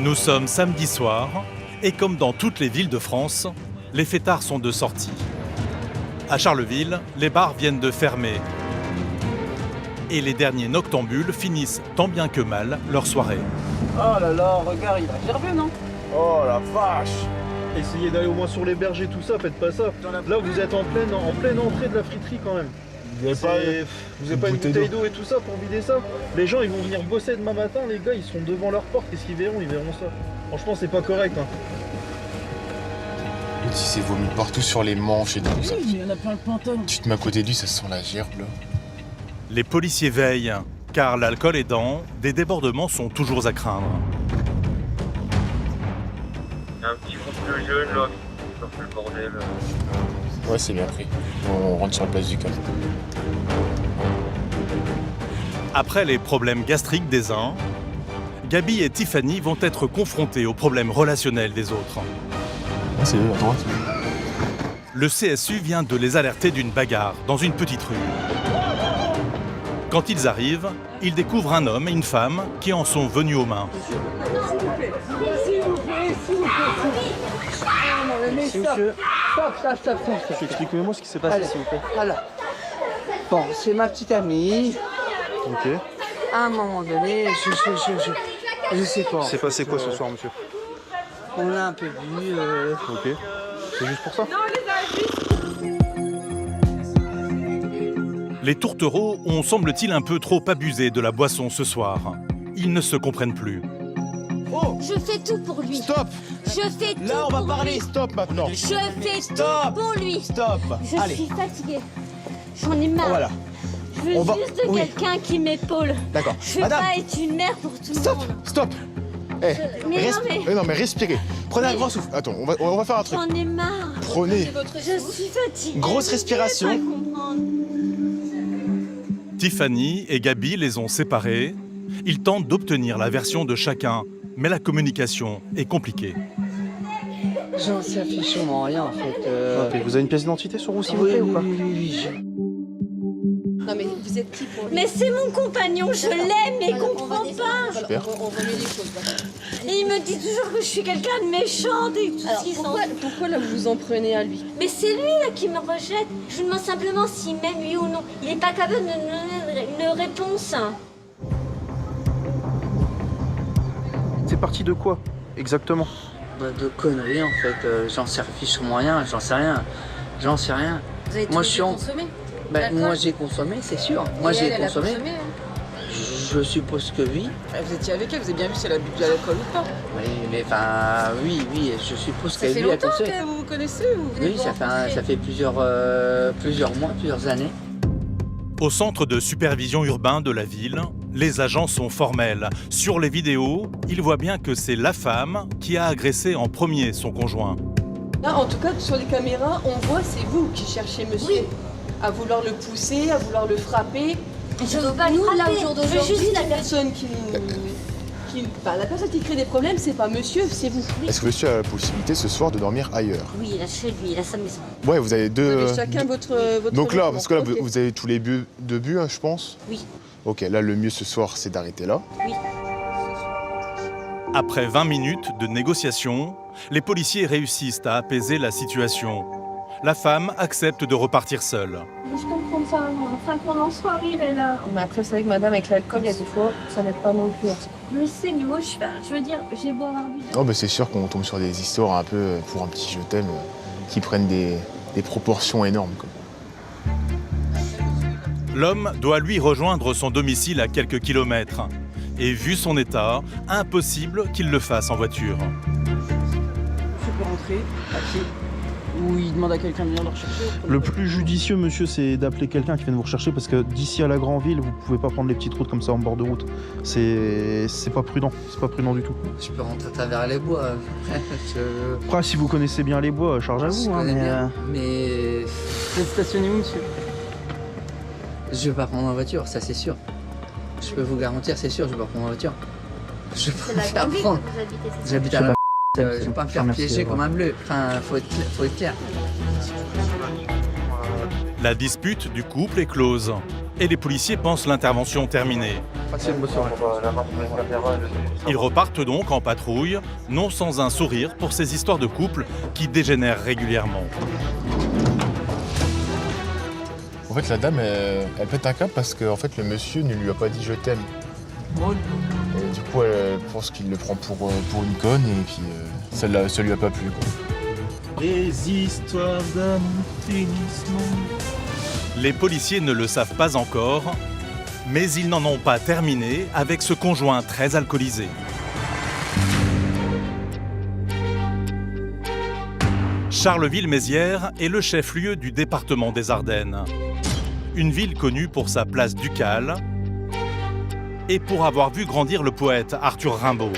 Nous sommes samedi soir et comme dans toutes les villes de France, les fêtards sont de sortie. À Charleville, les bars viennent de fermer et les derniers noctambules finissent tant bien que mal leur soirée. Oh là là, regarde, il a gervé, non? Oh la vache! Essayez d'aller au moins sur les berges et tout ça, faites pas ça. Là, vous êtes en pleine entrée de la friterie quand même. Vous avez pas une bouteille d'eau et tout ça pour vider ça? Les gens, ils vont venir bosser demain matin, les gars, ils sont devant leur porte, qu'est-ce qu'ils verront? Ils verront ça. Franchement, c'est pas correct. Hein. L'autre, il s'est vomi partout sur les manches et tout ça. Oui, il y en a plein le pantalon. Tu te mets à côté de lui, ça sent la gerbe là. Les policiers veillent, car l'alcool aidant, des débordements sont toujours à craindre. Il y a un petit groupe de jeunes là qui sortent le bordel. Ouais, c'est bien pris. On rentre sur la place du Cap. Après les problèmes gastriques des uns, Gabi et Tiffany vont être confrontés aux problèmes relationnels des autres. Ah, c'est eux à droite. Le CSU vient de les alerter d'une bagarre dans une petite rue. Quand ils arrivent, ils découvrent un homme et une femme qui en sont venus aux mains. Stop. Expliquez-moi ce qui s'est passé, s'il vous plaît. Voilà. Bon, c'est ma petite amie. Ok. À un moment donné, je sais pas. C'est passé quoi ce soir, monsieur? On a un peu bu. Ok. C'est juste pour ça? Les tourtereaux ont, semble-t-il, un peu trop abusé de la boisson ce soir. Ils ne se comprennent plus. Oh! Je fais tout pour lui. Stop! Je fais tout Là, on va pour parler! lui. Stop maintenant! Je fais Stop. tout pour lui. Stop! Je Allez, suis fatiguée. J'en ai marre. voilà. Je veux On va- juste de oui. quelqu'un qui m'épaule. D'accord. Je veux Madame, pas être une mère pour tout le stop! monde. Stop! Eh, Mais non, mais respirez. Prenez un grand souffle. Attends, on va faire un truc. j'en ai marre. Prenez. Je suis fatiguée. Grosse Je respiration. peux pas comprendre. Tiffany et Gabi les ont séparés. Ils tentent d'obtenir la version de chacun, mais la communication est compliquée. J'en sais fichement rien en fait. Ok. Vous avez une pièce d'identité sur vous, s'il vous Oui, plaît, oui, ou pas? oui. Non mais vous êtes qui pour lui? Mais c'est mon compagnon, je l'aime, mais il comprend pas. Super. On remet les choses. D'accord. Et il me dit toujours que je suis quelqu'un de méchant et tout Alors ce qui s'en- pourquoi là vous vous en prenez à lui? Mais c'est lui là qui me rejette. Je lui demande simplement s'il m'aime lui ou non. Il n'est pas capable de me donner une réponse. C'est parti de quoi, exactement? Bah, de conneries en fait. J'en sais fichement rien. J'en sais rien. Vous avez Moi, je suis en- consommé? Bah, D'accord. moi j'ai consommé, c'est sûr. Moi Et j'ai elle a consommé. hein. Je suppose que oui. Vous étiez avec elle, vous avez bien vu si elle a bu de l'alcool ou pas? Oui, mais enfin, oui, je suppose Ça que fait lui a longtemps consommé. que vous vous connaissez ou vous venez Oui, de vous rencontrer? ça fait plusieurs mois, plusieurs années. Au centre de supervision urbain de la ville, les agents sont formels. Sur les vidéos, ils voient bien que c'est la femme qui a agressé en premier son conjoint. Là, en tout cas, sur les caméras, on voit c'est vous qui cherchez monsieur. Oui. À vouloir le pousser, à vouloir le frapper. Je veux pas Nous, le là, frapper. au jour Je veux d'aujourd'hui, juste la personne la personne qui crée des problèmes, c'est pas monsieur, c'est vous. Est-ce que monsieur a la possibilité ce soir de dormir ailleurs? Oui, il a chez lui, il a sa maison. Ouais, vous avez Vous deux. avez chacun votre Donc là, logement. parce que là, Ok. vous avez tous les deux buts, hein, je pense. Oui. Ok, là, le mieux ce soir, c'est d'arrêter là. Après 20 minutes de négociation, les policiers réussissent à apaiser la situation. La femme accepte de repartir seule. Je comprends ça, enfin qu'on en soit arrivé là. Mais après, c'est vrai que madame, avec l'alcool, il y a des fois, ça n'aide pas non plus. Je sais, mais moi je veux dire, j'ai beau avoir bu. Oh, bah c'est sûr qu'on tombe sur des histoires un peu pour un petit je t'aime qui prennent des proportions énormes, quoi. L'homme doit lui rejoindre son domicile à quelques kilomètres. Et vu son état, impossible qu'il le fasse en voiture. Je peux rentrer à pied. Ou il demande à quelqu'un de venir le rechercher. Le plus judicieux, monsieur, c'est d'appeler quelqu'un qui vienne vous rechercher parce que d'ici à la grande ville, vous pouvez pas prendre les petites routes comme ça en bord de route. C'est pas prudent, du tout. Je peux rentrer à travers les bois. Après, si vous connaissez bien les bois, charge à Je vous. Hein, connais mais, bien. Mais Vous êtes stationné où, monsieur? je vais pas prendre en voiture, ça c'est sûr. Je peux vous garantir, c'est sûr, je vais pas prendre en voiture. Je peux C'est me la faire grande ville prendre. que vous habitez, c'est ça? J'habite à la je vais pas me faire Merci, piéger au comme revoir. un bleu. Enfin, faut être clair. La dispute du couple est close et les policiers pensent l'intervention terminée. Passez une bonne soirée. Ils repartent donc en patrouille, non sans un sourire pour ces histoires de couple qui dégénèrent régulièrement. En fait, la dame, elle pète un câble parce que en fait, le monsieur ne lui a pas dit je t'aime. Et du coup, elle pense qu'il le prend pour une conne et puis ça lui a pas plu, quoi. Les histoires d'amour finissent. Les policiers ne le savent pas encore, mais ils n'en ont pas terminé avec ce conjoint très alcoolisé. Charleville-Mézières est le chef-lieu du département des Ardennes. Une ville connue pour sa place ducale et pour avoir vu grandir le poète Arthur Rimbaud.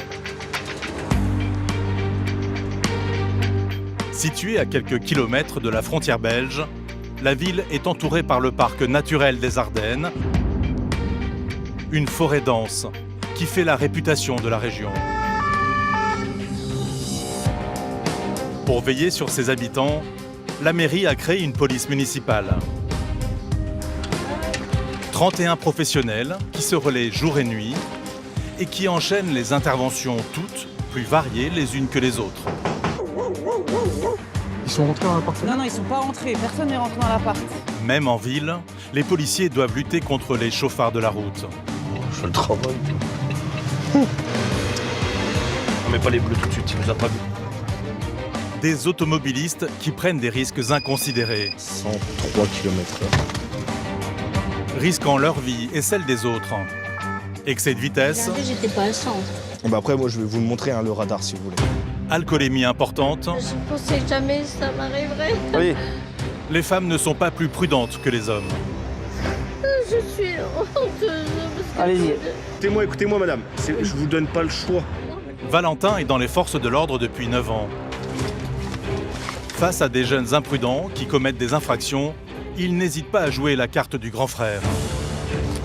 Située à quelques kilomètres de la frontière belge, la ville est entourée par le parc naturel des Ardennes, une forêt dense qui fait la réputation de la région. Pour veiller sur ses habitants, la mairie a créé une police municipale. 31 professionnels qui se relaient jour et nuit et qui enchaînent les interventions toutes plus variées les unes que les autres. Ils sont rentrés dans l'appartement? Non, ils sont pas rentrés. Personne n'est rentré dans l'appart. Même en ville, les policiers doivent lutter contre les chauffards de la route. Je fais le travail. On met pas les bleus tout de suite, il nous a pas vu. Des automobilistes qui prennent des risques inconsidérés, 103 km/h. risquant leur vie et celle des autres. Excès de vitesse, J'étais pas à 100. Bah après, moi je vais vous le montrer, hein, le radar si vous voulez. alcoolémie importante, Je pensais que jamais ça m'arriverait. Oui. les femmes ne sont pas plus prudentes que les hommes. Je suis honteuse. Allez-y. Écoutez-moi madame, je vous donne pas le choix. Valentin est dans les forces de l'ordre depuis 9 ans. Face à des jeunes imprudents qui commettent des infractions, il n'hésite pas à jouer la carte du grand frère.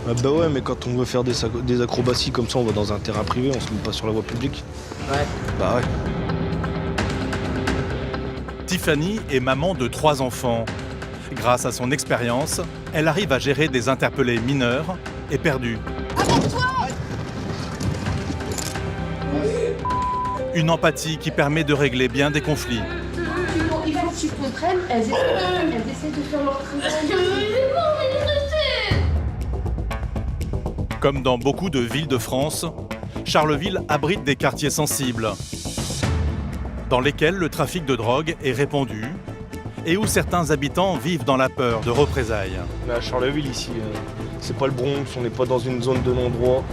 Ah bah ouais, mais quand on veut faire des acrobaties comme ça, on va dans un terrain privé, on se met pas sur la voie publique. Ouais. Bah ouais. Tiffany est maman de 3 enfants. Grâce à son expérience, elle arrive à gérer des interpellés mineurs et perdus. Une empathie qui permet de régler bien des conflits. Il faut que tu comprennes, elles essaient de faire leur travail. Comme dans beaucoup de villes de France, Charleville abrite des quartiers sensibles, dans lesquels le trafic de drogue est répandu et où certains habitants vivent dans la peur de représailles. On est à Charleville ici, c'est pas le Bronx, on n'est pas dans une zone de non-droit.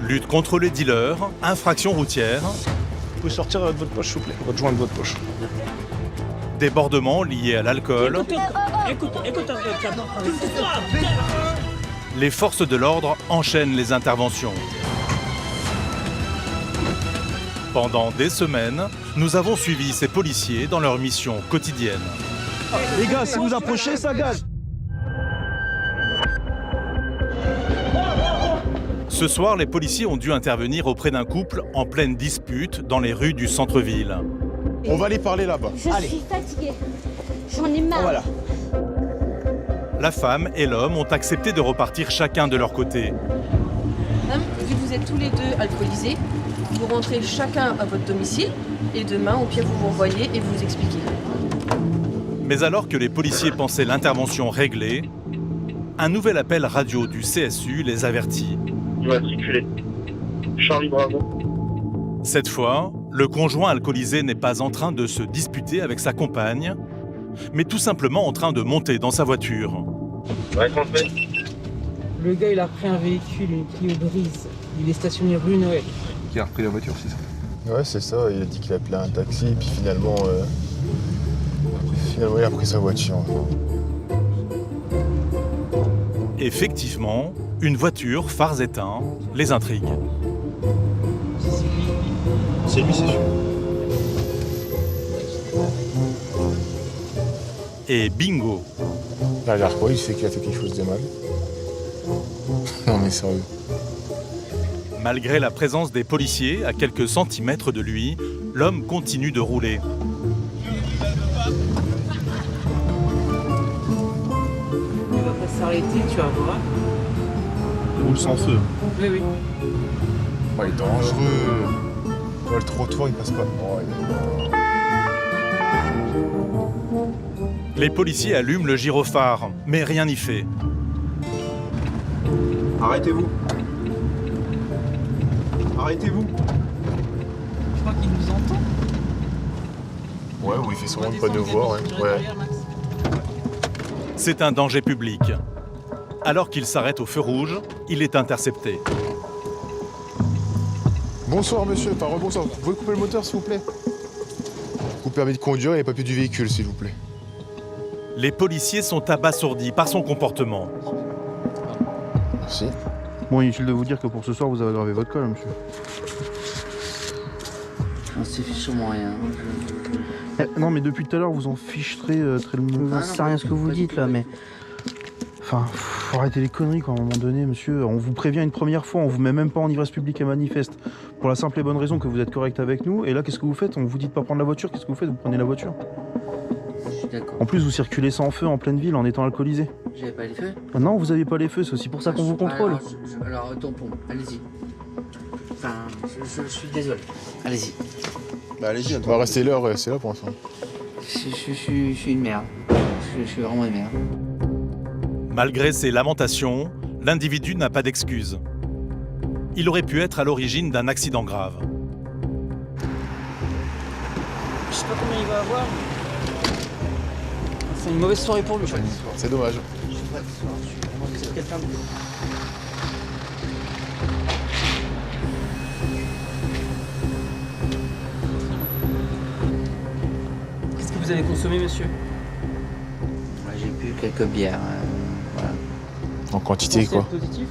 Lutte contre les dealers, infractions routières, Vous pouvez sortir de votre poche s'il vous plaît, votre joint de votre poche. débordements liés à l'alcool. Les forces de l'ordre enchaînent les interventions. Pendant des semaines, nous avons suivi ces policiers dans leur mission quotidienne. Les gars, si vous approchez, ça gage. Ce soir, les policiers ont dû intervenir auprès d'un couple en pleine dispute dans les rues du centre-ville. On va aller parler là-bas. Je suis fatiguée. J'en ai marre. Voilà. La femme et l'homme ont accepté de repartir chacun de leur côté. Madame, vu que vous êtes tous les deux alcoolisés, vous rentrez chacun à votre domicile et demain, au pire, vous vous revoyez et vous vous expliquez. Mais alors que les policiers pensaient l'intervention réglée, un nouvel appel radio du CSU les avertit. Immatriculé. Charlie Bravo. Cette fois, le conjoint alcoolisé n'est pas en train de se disputer avec sa compagne, mais tout simplement en train de monter dans sa voiture. Ouais, transmet. Le gars, il a repris un véhicule, une Clio grise. Il est stationné rue Noël. Qui a repris la voiture, c'est ça? Ouais, c'est ça, il a dit qu'il appelait un taxi, puis finalement il a pris sa voiture. Effectivement, une voiture, phares éteints, les intrigue. C'est lui, c'est sûr. Et bingo, La dernière fois, il sait qu'il a fait quelque chose de mal. Non mais sérieux. malgré la présence des policiers à quelques centimètres de lui, l'homme continue de rouler. Il va pas s'arrêter, tu vas voir. roule sans feu. Oui, oui. Oh, il est dangereux. Oh, le trottoir, il passe pas. Oh, Les policiers allument le gyrophare, mais rien n'y fait. Arrêtez-vous. Arrêtez-vous. Je crois qu'il nous entend. Ouais, oui, il fait sûrement de pas nous voir. Ouais. C'est un danger public. Alors qu'il s'arrête au feu rouge, il est intercepté. Bonsoir monsieur, enfin rebonsoir. Vous pouvez couper le moteur s'il vous plaît? Vous permis de conduire et les papiers du véhicule s'il vous plaît. Les policiers sont abasourdis par son comportement. Merci. Bon, inutile de vous dire que pour ce soir, vous avez gravé votre col, monsieur. On s'y fiche sûrement rien. Non, mais depuis tout à l'heure, vous en ficherez très le mot. Je sais rien ce que vous dites là, mais. Enfin, faut arrêter les conneries quoi, à un moment donné, monsieur. On vous prévient une première fois, on vous met même pas en ivresse publique et manifeste. Pour la simple et bonne raison que vous êtes correct avec nous. Et là, qu'est-ce que vous faites? On vous dit de pas prendre la voiture, qu'est-ce que vous faites? Vous prenez la voiture. Je suis d'accord. En plus, vous circulez sans feu en pleine ville en étant alcoolisé. J'avais pas les feux. Ah non, vous aviez pas les feux, c'est aussi pour ça qu'on vous contrôle. Alors, tampon, allez-y. Enfin, je suis désolé. Allez-y. Bah allez-y, on va rester là, c'est là pour l'instant. Je suis une merde. Je suis vraiment une merde. Malgré ses lamentations, l'individu n'a pas d'excuse. Il aurait pu être à l'origine d'un accident grave. Je sais pas combien il va avoir. C'est une mauvaise soirée pour lui. C'est dommage. C'est quelqu'un de... Qu'est-ce que vous avez consommé, monsieur? Ouais, j'ai bu quelques bières. Voilà. En quantité quoi. Vous êtes positif?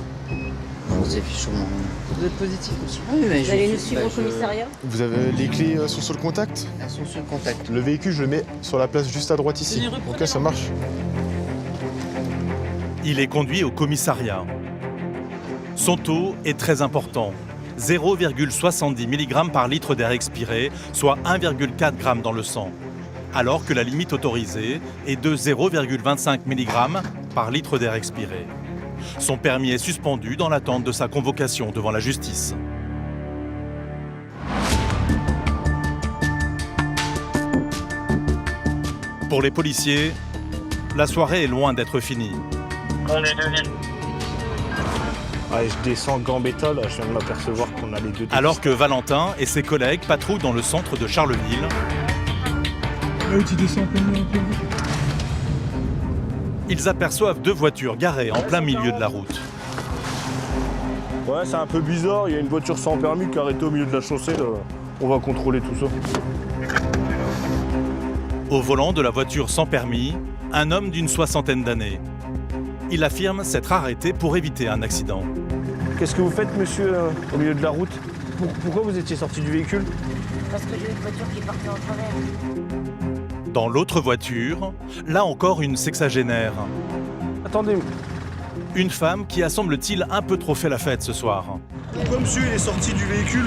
On s'y fiche sûrement rien. Vous êtes positif, monsieur? Oui, mais Vous allez nous suivre au commissariat? Vous avez les clés sont sur le contact? Elles sont sur le contact. Le véhicule, je le mets sur la place juste à droite ici. Ok, ça marche. Il est conduit au commissariat. Son taux est très important. 0,70 mg par litre d'air expiré, soit 1,4 g dans le sang. Alors que la limite autorisée est de 0,25 mg par litre d'air expiré. Son permis est suspendu dans l'attente de sa convocation devant la justice. Pour les policiers, la soirée est loin d'être finie. On est deux villes. Ouais, je descends Gambetta, là, je viens de m'apercevoir qu'on a les deux. Alors que Valentin et ses collègues patrouillent dans le centre de Charleville, tu descends combien un peu? ils aperçoivent deux voitures garées en plein milieu de la route. Ouais, c'est un peu bizarre, il y a une voiture sans permis qui est arrêtée au milieu de la chaussée, là. On va contrôler tout ça. Au volant de la voiture sans permis, un homme d'une soixantaine d'années. Il affirme s'être arrêté pour éviter un accident. Qu'est-ce que vous faites, monsieur, au milieu de la route? Pourquoi vous étiez sorti du véhicule? Parce que j'ai une voiture qui partait en travers. Dans l'autre voiture, là encore une sexagénaire. Attendez, Une femme qui a, semble-t-il, un peu trop fait la fête ce soir. pourquoi monsieur il est sorti du véhicule?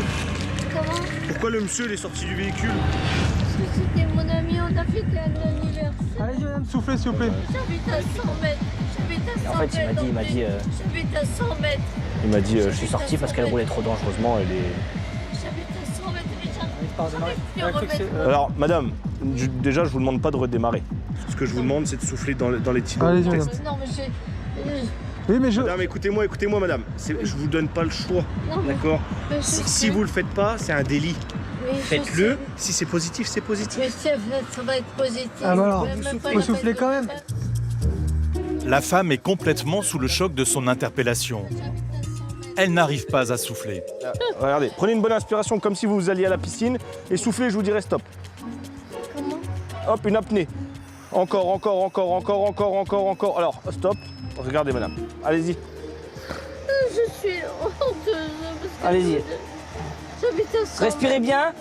Comment? Pourquoi le monsieur il est sorti du véhicule? Parce que c'était mon ami, on a fêté un anniversaire. Allez-y madame, soufflez s'il vous plaît. J'habite à 100 mètres. J'habite à 100 En fait, mètres. il m'a dit, J'habite à 100 mètres. il m'a dit, je suis sorti parce qu'elle roulait trop dangereusement. Elle est... J'habite à 100 mètres et pas redémarrer. j'arrive plus à remettre. Alors madame, déjà je vous demande pas de redémarrer. Ce que je vous demande c'est de souffler dans les tuyaux. Allez-y, madame. Non, mais j'ai. Oui, mais Madame, écoutez-moi madame. Je vous donne pas le choix, Non, mais- d'accord? mais je Si sais. vous le faites pas, c'est un délit. Mais je Faites-le. sais. Si c'est positif, c'est positif. Mais ça va être positif. Ah, bah alors, Même pas vous la soufflez peine quand de même. faire. La femme est complètement sous le choc de son interpellation. Elle n'arrive pas à souffler. Regardez, prenez une bonne inspiration comme si vous alliez à la piscine et soufflez, je vous dirai stop. Comment? Hop, une apnée. Encore. Alors, stop. Regardez madame. Allez-y. Je suis honteuse. parce que Allez-y. J'habite à 100 Respirez bien.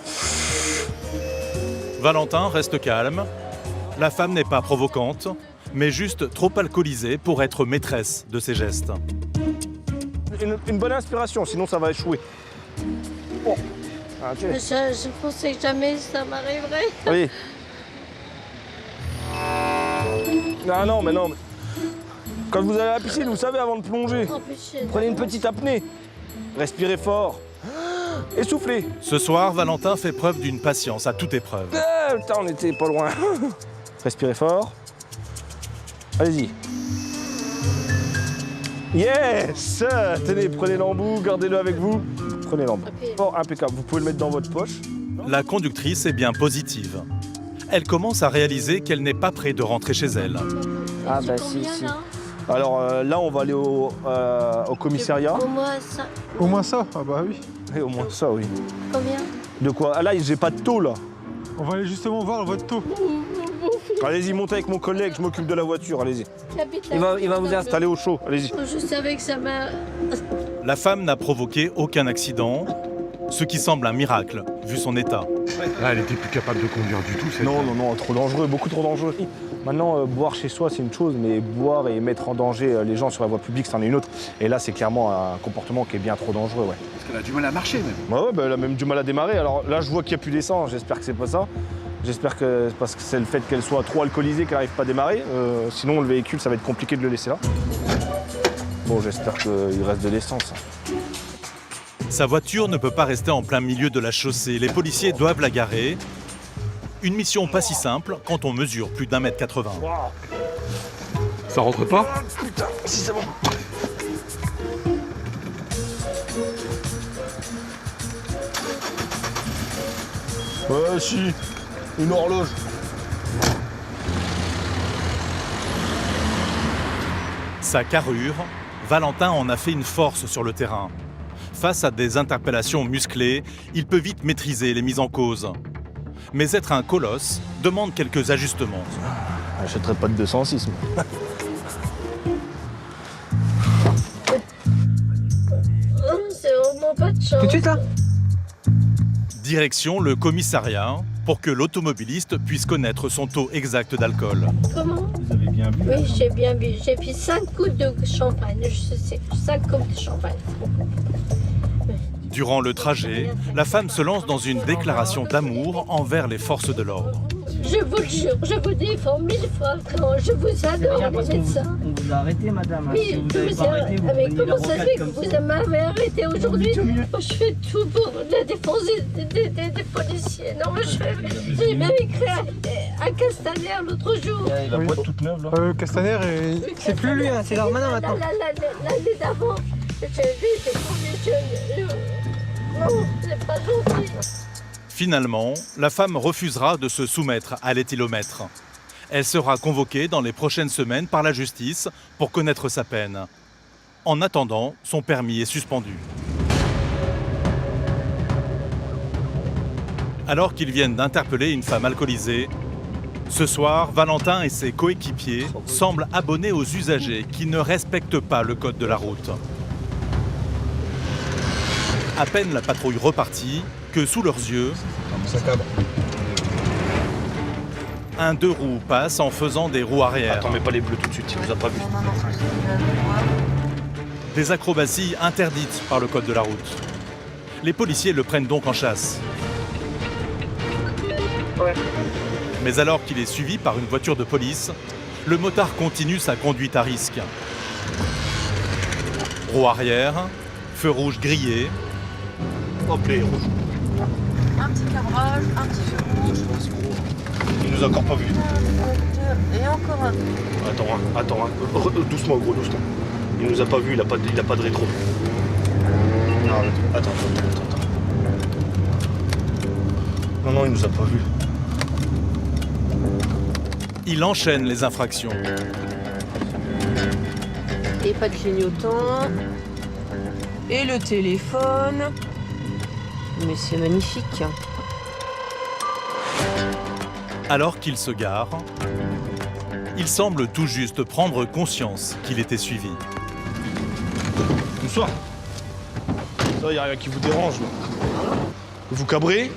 Valentin reste calme. La femme n'est pas provocante, mais juste trop alcoolisée pour être maîtresse de ses gestes. Une bonne inspiration, sinon ça va échouer. Bon. Ah, tiens. Je pensais que jamais ça m'arriverait. Oui. Non, mais non. Quand vous allez à la piscine, vous savez, avant de plonger, prenez une petite apnée. Respirez fort. Essoufflez. Ce soir, Valentin fait preuve d'une patience à toute épreuve. Ah, putain, on était pas loin. Respirez fort. Allez-y. Yes! Tenez, prenez l'embout, gardez-le avec vous. Prenez l'embout. Oh, impeccable. Vous pouvez le mettre dans votre poche. La conductrice est bien positive. Elle commence à réaliser qu'elle n'est pas près de rentrer chez elle. Ah bah si. Alors là, on va aller au commissariat. Au moins ça. Au moins ça? Ah bah oui. Et au moins ça, oui. Combien? De quoi? Ah là, j'ai pas de taux, là. On va aller justement voir votre taux. Allez-y, montez avec mon collègue, je m'occupe de la voiture, allez-y. Il va vous Installez au chaud, allez-y. Je savais que ça m'a... La femme n'a provoqué aucun accident, ce qui semble un miracle, vu son état. Là, elle était plus capable de conduire du tout. Non, trop dangereux, beaucoup trop dangereux. Maintenant, boire chez soi, c'est une chose, mais boire et mettre en danger les gens sur la voie publique, c'en est une autre. Et là, c'est clairement un comportement qui est bien trop dangereux, ouais. Parce qu'elle a du mal à marcher, même. Ouais, bah, elle a même du mal à démarrer. Alors là, je vois qu'il n'y a plus d'essence, j'espère que c'est pas ça. J'espère que c'est parce que c'est le fait qu'elle soit trop alcoolisée qu'elle n'arrive pas à démarrer. Sinon, le véhicule, ça va être compliqué de le laisser là. Bon, j'espère qu'il reste de l'essence. Sa voiture ne peut pas rester en plein milieu de la chaussée. Les policiers doivent la garer. Une mission pas si simple quand on mesure plus d'1,80 m. Ça rentre pas? Putain, si c'est bon. Ouais, si. Une horloge. Sa carrure, Valentin en a fait une force sur le terrain. Face à des interpellations musclées, il peut vite maîtriser les mises en cause. Mais être un colosse demande quelques ajustements. J'achèterai pas de 206. C'est vraiment pas de chance. Tout de suite là? Direction le commissariat pour que l'automobiliste puisse connaître son taux exact d'alcool. Comment? Vous avez bien bu? Oui, j'ai bien bu. J'ai pris 5 coups de champagne. Je sais, 5 coupes de champagne. Durant le trajet, la femme se lance dans une déclaration d'amour envers les forces de l'ordre. Je vous le jure, je vous défends 1000 fois quand je vous adore, les médecins. On vous a arrêté, madame. Oui, Si vous je n'avez vous pas arrêté, vous mais preniez la comment ça se retraite fait que comme vous ça. m'avez arrêté aujourd'hui? Moi, je fais tout pour la défense des policiers. Non, mais j'ai même écrit à Castaner l'autre jour. La boîte toute neuve, là. Castaner et... C'est plus lui, hein, c'est Darmanin maintenant. L'année d'avant, j'ai été conventionnée. Non, c'est pas gentil. Finalement, la femme refusera de se soumettre à l'éthylomètre. Elle sera convoquée dans les prochaines semaines par la justice pour connaître sa peine. En attendant, son permis est suspendu. Alors qu'ils viennent d'interpeller une femme alcoolisée, ce soir, Valentin et ses coéquipiers semblent abonnés aux usagers qui ne respectent pas le code de la route. À peine la patrouille repartie, que sous leurs yeux, un deux roues passe en faisant des roues arrière. Attends, mets pas les bleus tout de suite, il nous a pas vu. Des acrobaties interdites par le code de la route. Les policiers le prennent donc en chasse. Mais alors qu'il est suivi par une voiture de police, le motard continue sa conduite à risque. Roue arrière, feu rouge grillé. Hop, les rouges. Un petit cabrage, un petit feu rouge. Il nous a encore pas vu. Et encore un. Attends, doucement, gros, doucement. Il nous a pas vu, il a pas de rétro. Non, attends. Non, il nous a pas vu. Il enchaîne les infractions. Et pas de clignotant. Et le téléphone. Mais c'est magnifique. Alors qu'il se gare, il semble tout juste prendre conscience qu'il était suivi. Bonsoir. Ça, y a rien qui vous dérange, là. Vous cabrez?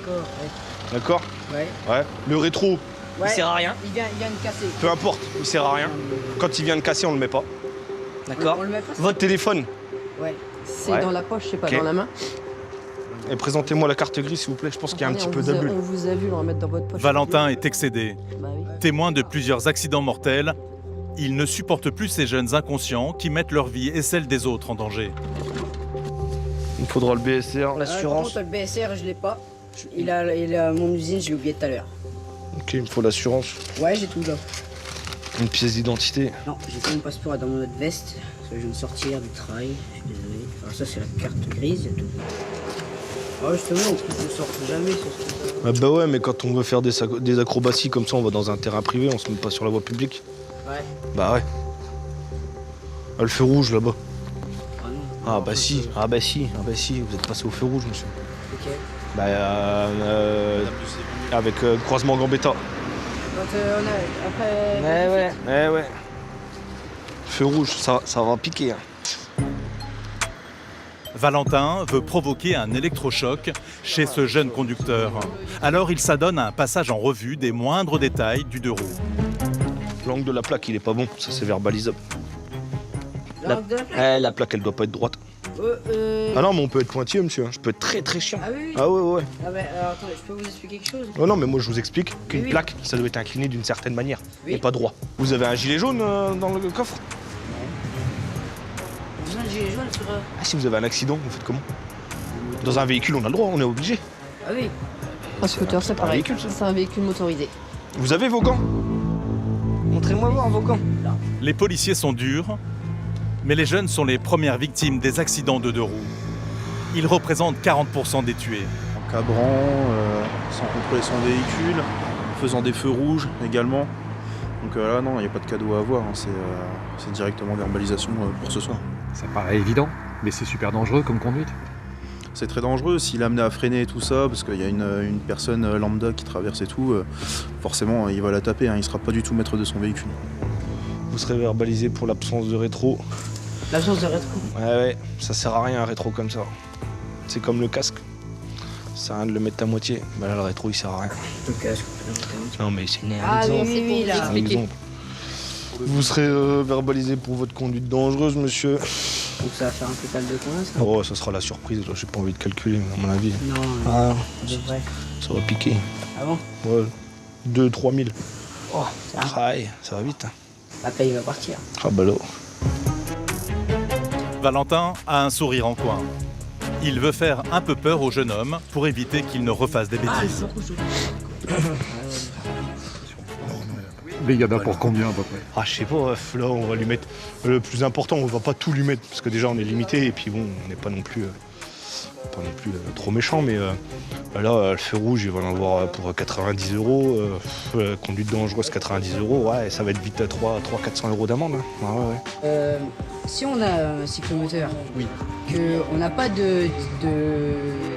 D'accord. Ouais. Ouais. Le rétro, Ouais. Il sert à rien. Il vient de casser. peu importe, il sert à rien. Quand il vient de casser, on le met pas. D'accord. On le met pas. Votre téléphone. Ouais. C'est Ouais. dans la poche, c'est pas Ok. dans la main. Et présentez-moi la carte grise, s'il vous plaît. Je pense qu'il y a un petit peu On d'abus. vous a vu le remettre dans votre poche. Valentin est excédé. Bah oui. Témoin de plusieurs accidents mortels, Il ne supporte plus ces jeunes inconscients qui mettent leur vie et celle des autres en danger. Il me faudra le BSR, Par l'assurance. contre, le BSR, je l'ai pas. Il a mon usine, je l'ai oublié tout à l'heure. Ok, il me faut l'assurance. Ouais, j'ai tout là. Une pièce d'identité. Non, j'ai pas mon passeport dans mon autre veste. Parce que je viens de sortir du travail. Je suis désolé. Alors ça, c'est la carte grise. Il y a tout. Ah, justement, on ne sort jamais sur ce truc. Ah bah ouais, mais quand on veut faire des acrobaties comme ça, on va dans un terrain privé, on se met pas sur la voie publique. Ouais. Bah ouais. Ah, le feu rouge là-bas. Ah non. Ah bah si, ah bah si, ah bah si, vous êtes passé au feu rouge, monsieur. Ok. Bah avec croisement Gambetta. Quand on a. Après. Ouais. Feu rouge, ça va piquer. Hein. Valentin veut provoquer un électrochoc chez ce jeune conducteur. Alors il s'adonne à un passage en revue des moindres détails du deux roues. L'angle de la plaque, il est pas bon, ça c'est verbalisable. L'angle de la plaque. La plaque, elle doit pas être droite. Ah non, mais on peut être pointilleux, monsieur. Je peux être très très chiant. Ah oui. Ah ouais. Ah bah, alors, attendez, je peux vous expliquer quelque chose? Oh non, mais moi je vous explique qu'une Oui. plaque, ça doit être incliné d'une certaine manière, Oui. et pas droit. Vous avez un gilet jaune dans le coffre? Vous avez un gilet jaune sur. Ah, si vous avez un accident, vous faites comment? Dans un véhicule, on a le droit, on est obligé. Ah oui. Un scooter, c'est pareil. véhicule, ça. C'est un véhicule motorisé. Vous avez vos gants? Montrez-moi voir vos gants. Les policiers sont durs, mais les jeunes sont les premières victimes des accidents de deux roues. Ils représentent 40% des tués. En cabrant, sans contrôler son véhicule, en faisant des feux rouges également. Donc là, non, il n'y a pas de cadeau à avoir, hein. C'est directement verbalisation pour ce soir. Ça paraît évident, mais c'est super dangereux comme conduite. C'est très dangereux s'il est amené à freiner et tout ça, parce qu'il y a une personne lambda qui traverse et tout, forcément il va la taper, hein. Il ne sera pas du tout maître de son véhicule. Vous serez verbalisé pour l'absence de rétro. L'absence de rétro. Ouais, ça sert à rien un rétro comme ça. C'est comme le casque. Ça sert à rien de le mettre à moitié. Bah là, le rétro, il sert à rien. Le casque. Non, mais c'est Ah oui, exemple. oui, là. C'est un exemple. Vous serez verbalisé pour votre conduite dangereuse, monsieur. Donc ça va faire un total de combien ça? Oh, ça sera la surprise. J'ai pas envie de calculer, mais à mon avis. Non, Ah, de vrai. ça va piquer. Ah bon? Ouais, 2-3 000. Oh, ça va. Ah, ouais, ça va vite. Hein. Après il va partir. Ah bah là. Valentin a un sourire en coin. Il veut faire un peu peur au jeune homme pour éviter qu'il ne refasse des bêtises. Mais il y en a pour combien à peu près? Ah, je sais pas, là, on va lui mettre le plus important. On va pas tout lui mettre, parce que déjà, on est limité, et puis bon, on n'est pas non plus, trop méchant, mais là, le feu rouge, il va en avoir pour 90 €. Conduite dangereuse, 90 €. Ouais, ça va être vite 300-400 € d'amende. Hein. Ah, ouais. Si on a un cyclomoteur, oui, qu'on n'a pas de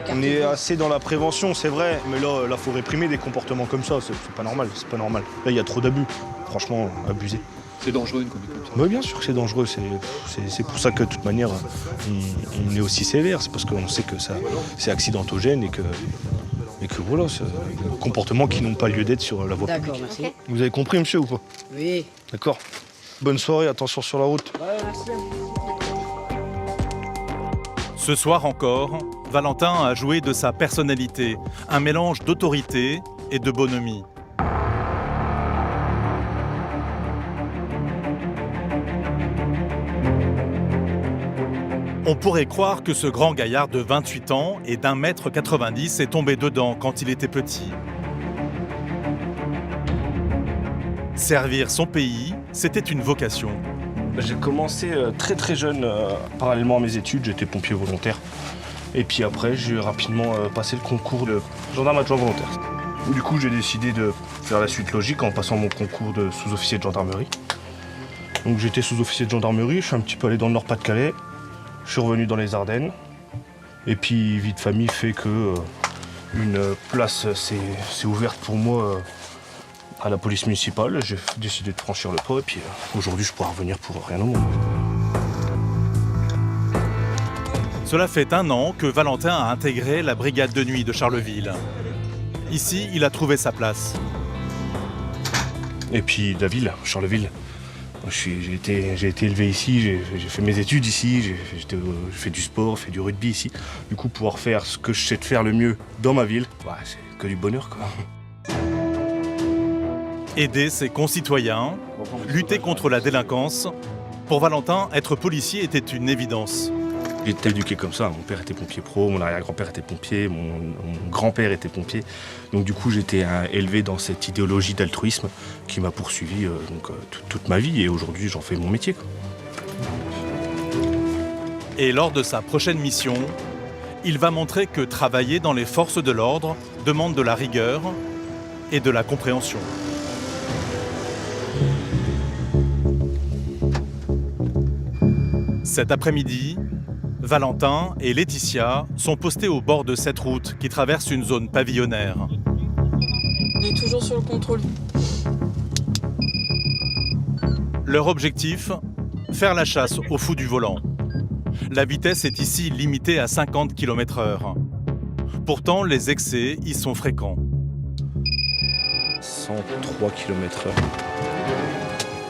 carte On est bleue. assez dans la prévention, c'est vrai, mais là, faut réprimer des comportements comme ça. C'est pas normal, c'est pas normal. Là, il y a trop d'abus. Franchement, abusé. C'est dangereux une conduite comme ça. Oui, bien sûr que c'est dangereux. C'est pour ça que de toute manière, on est aussi sévère. C'est parce qu'on sait que c'est accidentogène et que voilà, c'est des comportements qui n'ont pas lieu d'être sur la voie D'accord, publique. merci. Vous avez compris, monsieur, ou pas? Oui. D'accord. Bonne soirée, attention sur la route. Ouais, merci. Ce soir encore, Valentin a joué de sa personnalité, un mélange d'autorité et de bonhomie. On pourrait croire que ce grand gaillard de 28 ans et d'1,90 m est tombé dedans quand il était petit. Servir son pays, c'était une vocation. J'ai commencé très très jeune, parallèlement à mes études, j'étais pompier volontaire. Et puis après, j'ai rapidement passé le concours de gendarme adjoint volontaire. Du coup, j'ai décidé de faire la suite logique en passant mon concours de sous-officier de gendarmerie. Donc j'étais sous-officier de gendarmerie, je suis un petit peu allé dans le Nord-Pas-de-Calais, je suis revenu dans les Ardennes. Et puis vie de famille fait que une place s'est ouverte pour moi à la police municipale. J'ai décidé de franchir le pas et puis aujourd'hui je pourrais revenir pour rien au monde. Cela fait 1 an que Valentin a intégré la brigade de nuit de Charleville. Ici, il a trouvé sa place. Et puis la ville, Charleville. J'ai été élevé ici, j'ai fait mes études ici, j'ai fait du sport, fait du rugby ici. Du coup, pouvoir faire ce que je sais de faire le mieux dans ma ville, c'est que du bonheur, quoi. Aider ses concitoyens, lutter contre la délinquance, pour Valentin, être policier était une évidence. J'ai été éduqué comme ça. Mon père était pompier pro, mon arrière-grand-père était pompier, mon grand-père était pompier. Donc du coup, j'étais élevé dans cette idéologie d'altruisme qui m'a poursuivi toute ma vie. Et aujourd'hui, j'en fais mon métier, quoi. Et lors de sa prochaine mission, il va montrer que travailler dans les forces de l'ordre demande de la rigueur et de la compréhension. Cet après-midi, Valentin et Laetitia sont postés au bord de cette route qui traverse une zone pavillonnaire. On est toujours sur le contrôle. Leur objectif, faire la chasse aux fous du volant. La vitesse est ici limitée à 50 km/h. Pourtant, les excès y sont fréquents. 103 km/h.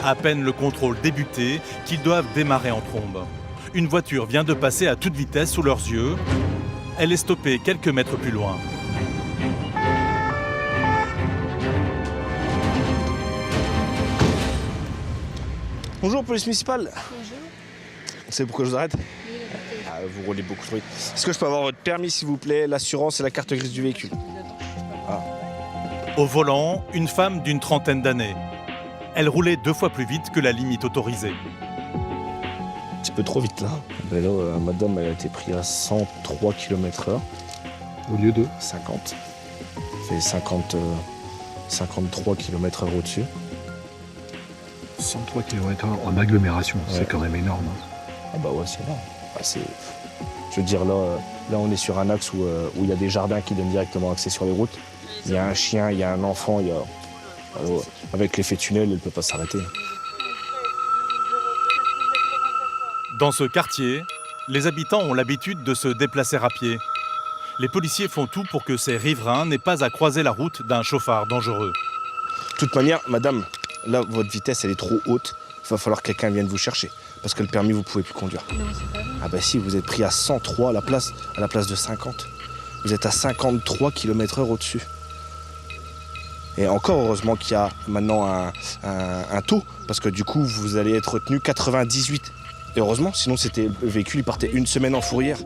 À peine le contrôle débuté qu'ils doivent démarrer en trombe. Une voiture vient de passer à toute vitesse sous leurs yeux. Elle est stoppée quelques mètres plus loin. Bonjour, police municipale. Bonjour. Vous savez pourquoi je vous arrête? Vous roulez beaucoup trop vite. Est-ce que je peux avoir votre permis, s'il vous plaît, l'assurance et la carte grise du véhicule? Au volant, une femme d'une trentaine d'années. Elle roulait 2 fois plus vite que la limite autorisée. Un petit peu trop vite, là. Mais là, madame, elle a été prise à 103 km/h. Au lieu de 50. Ça fait 53 km/h au-dessus. 103 km/h en agglomération, Ouais. c'est quand même énorme. Ah bah ouais, c'est énorme. Je veux dire, là, on est sur un axe où il y a des jardins qui donnent directement accès sur les routes. Il y a un chien, il y a un enfant, avec l'effet tunnel, elle ne peut pas s'arrêter. Dans ce quartier, les habitants ont l'habitude de se déplacer à pied. Les policiers font tout pour que ces riverains n'aient pas à croiser la route d'un chauffard dangereux. De toute manière, madame, là, votre vitesse, elle est trop haute. Il va falloir que quelqu'un vienne vous chercher. Parce que le permis, vous ne pouvez plus conduire. Non, c'est pas vrai. Ah bah si, vous êtes pris à 103 à la place de 50. Vous êtes à 53 km/h au-dessus. Et encore heureusement qu'il y a maintenant un taux, parce que du coup, vous allez être retenu 98. Et heureusement, sinon le véhicule, il partait une semaine en fourrière.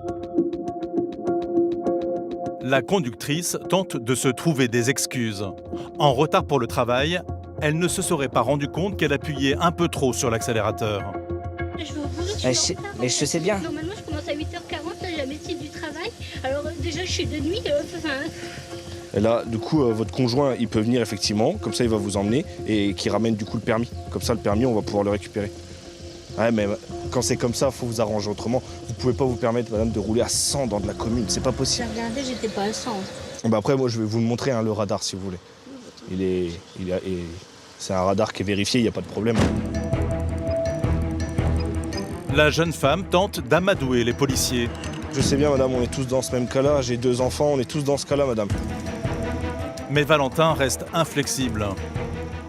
La conductrice tente de se trouver des excuses. En retard pour le travail, elle ne se serait pas rendue compte qu'elle appuyait un peu trop sur l'accélérateur. Je vais au boulot, Mais je sais bien. Normalement, je commence à 8h40, là, j'ai la médecine du travail. Alors, déjà, je suis de nuit. Et là, du coup, votre conjoint, il peut venir effectivement, comme ça, il va vous emmener et qui ramène du coup le permis. Comme ça, le permis, on va pouvoir le récupérer. Ouais, mais quand c'est comme ça, il faut vous arranger autrement. Vous pouvez pas vous permettre, madame, de rouler à 100 dans de la commune. C'est pas possible. J'ai regardé, j'étais pas à 100. Bah après, moi, je vais vous le montrer, hein, le radar, si vous voulez. C'est un radar qui est vérifié, il n'y a pas de problème. La jeune femme tente d'amadouer les policiers. Je sais bien, madame, on est tous dans ce même cas-là. J'ai 2 enfants, on est tous dans ce cas-là, madame. Mais Valentin reste inflexible.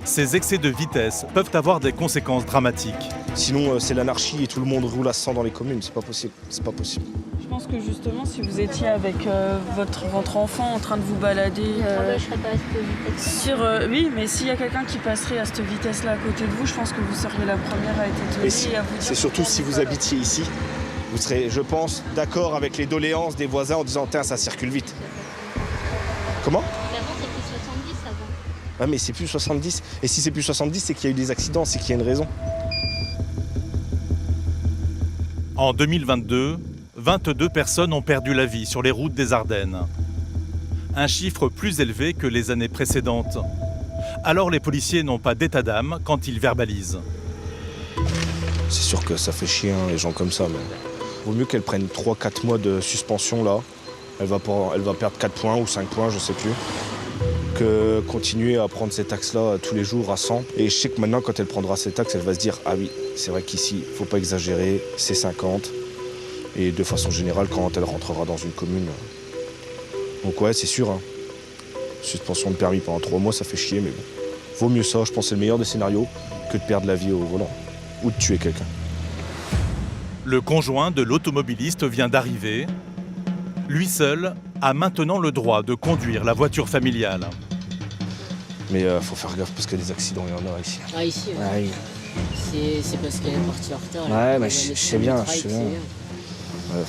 Ces excès de vitesse peuvent avoir des conséquences dramatiques. Sinon, c'est l'anarchie et tout le monde roule à 100 dans les communes. C'est pas possible. C'est pas possible. Je pense que justement, si vous étiez avec votre enfant en train de vous balader Je serais pas à cette vitesse. oui, mais s'il y a quelqu'un qui passerait à cette vitesse-là à côté de vous, je pense que vous seriez la première à être étonnée et à vous dire. C'est surtout si vous habitiez ici, vous serez, je pense, d'accord avec les doléances des voisins en disant tiens, ça circule vite. Comment? Mais avant, c'était 70 avant. Ah mais c'est plus 70. Et si c'est plus 70, c'est qu'il y a eu des accidents, c'est qu'il y a une raison. En 2022, 22 personnes ont perdu la vie sur les routes des Ardennes. Un chiffre plus élevé que les années précédentes. Alors les policiers n'ont pas d'état d'âme quand ils verbalisent. C'est sûr que ça fait chier, hein, les gens comme ça, mais vaut mieux qu'elle prenne 3-4 mois de suspension là. Elle va perdre 4 points ou 5 points, je sais plus. Que continuer à prendre cet axe-là tous les jours à 100. Et je sais que maintenant, quand elle prendra cet axe, elle va se dire ah oui, c'est vrai qu'ici, il ne faut pas exagérer, c'est 50. Et de façon générale, quand elle rentrera dans une commune. Donc ouais, c'est sûr. Hein. Suspension de permis pendant 3 mois, ça fait chier, mais bon. Vaut mieux ça, je pense que c'est le meilleur des scénarios que de perdre la vie au volant. Ou de tuer quelqu'un. Le conjoint de l'automobiliste vient d'arriver. Lui seul a maintenant le droit de conduire la voiture familiale. Mais faut faire gaffe parce qu'il y a des accidents, il y en a ici. Ah, ici, ouais. Ah, oui. C'est parce qu'elle est partie en retard. Ouais, mais je sais bien, je sais bien. Ouais,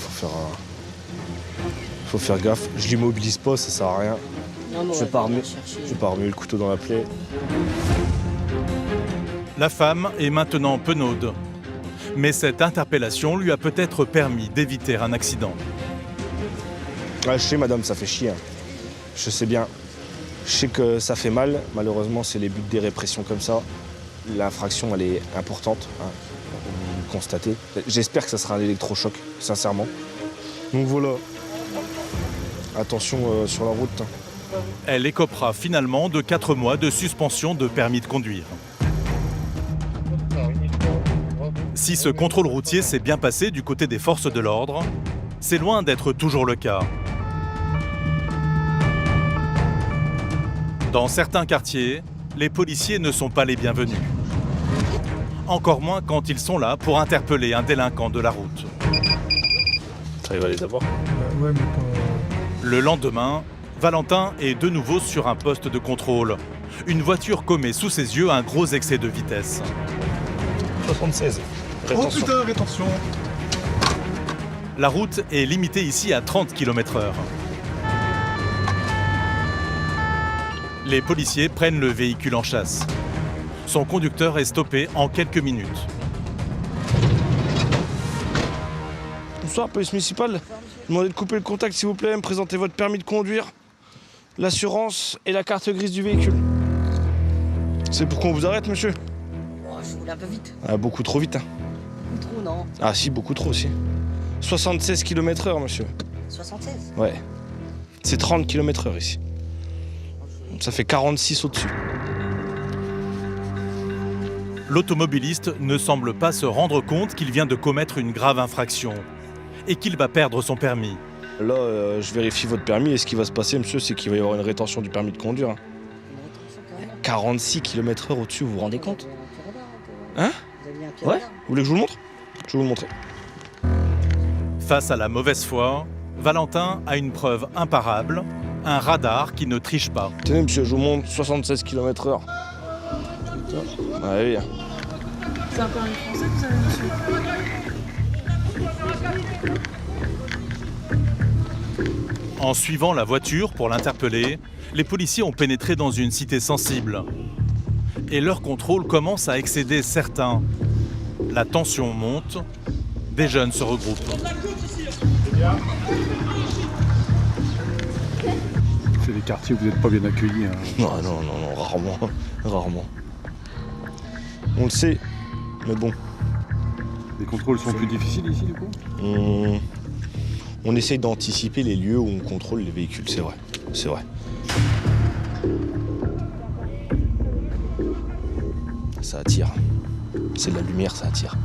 faut faire gaffe. Je l'immobilise pas, ça sert à rien. Non, je pars mieux le couteau dans la plaie. La femme est maintenant penaude. Mais cette interpellation lui a peut-être permis d'éviter un accident. Ouais, je sais, madame, ça fait chier. Hein. Je sais bien. Je sais que ça fait mal. Malheureusement, c'est les buts des répressions comme ça. L'infraction, elle est importante, hein, vous le constatez. J'espère que ça sera un électrochoc, sincèrement. Donc voilà. Attention sur la route. Hein. Elle écopera finalement de 4 mois de suspension de permis de conduire. Si ce contrôle routier s'est bien passé du côté des forces de l'ordre, c'est loin d'être toujours le cas. Dans certains quartiers, les policiers ne sont pas les bienvenus. Encore moins quand ils sont là pour interpeller un délinquant de la route. Ça va les avoir. Ouais, mais pas... Le lendemain, Valentin est de nouveau sur un poste de contrôle. Une voiture commet sous ses yeux un gros excès de vitesse. 76. Rétention. Oh putain, rétention. La route est limitée ici à 30 km/h. Les policiers prennent le véhicule en chasse. Son conducteur est stoppé en quelques minutes. Bonsoir, police municipale. Demandez de couper le contact, s'il vous plaît. Me présentez votre permis de conduire, l'assurance et la carte grise du véhicule. C'est pour qu'on vous arrête, monsieur? Oh, je roule un peu vite. Ah, beaucoup trop vite. Hein. Trop, non? Ah si, beaucoup trop aussi. 76 km/h, monsieur. 76? Ouais. C'est 30 km/h ici. Ça fait 46 au-dessus. L'automobiliste ne semble pas se rendre compte qu'il vient de commettre une grave infraction et qu'il va perdre son permis. Là, je vérifie votre permis et ce qui va se passer, monsieur, c'est qu'il va y avoir une rétention du permis de conduire. 46 km/h au-dessus, vous vous rendez compte? Hein? Ouais? Vous voulez que je vous le montre? Je vais vous le montrer. Face à la mauvaise foi, Valentin a une preuve imparable, un radar qui ne triche pas. Tenez, monsieur, je vous montre 76 km/h. Ouais, oui. C'est un permis français que vous avez, monsieur? En suivant la voiture pour l'interpeller, les policiers ont pénétré dans une cité sensible. Et leur contrôle commence à excéder certains. La tension monte, des jeunes se regroupent. C'est des quartiers où vous n'êtes pas bien accueillis. Hein. Non, rarement. Rarement. On le sait, mais bon. Les contrôles sont plus difficiles ici, du coup? On essaye d'anticiper les lieux où on contrôle les véhicules, c'est vrai. C'est vrai. Ça attire. C'est de la lumière, ça attire.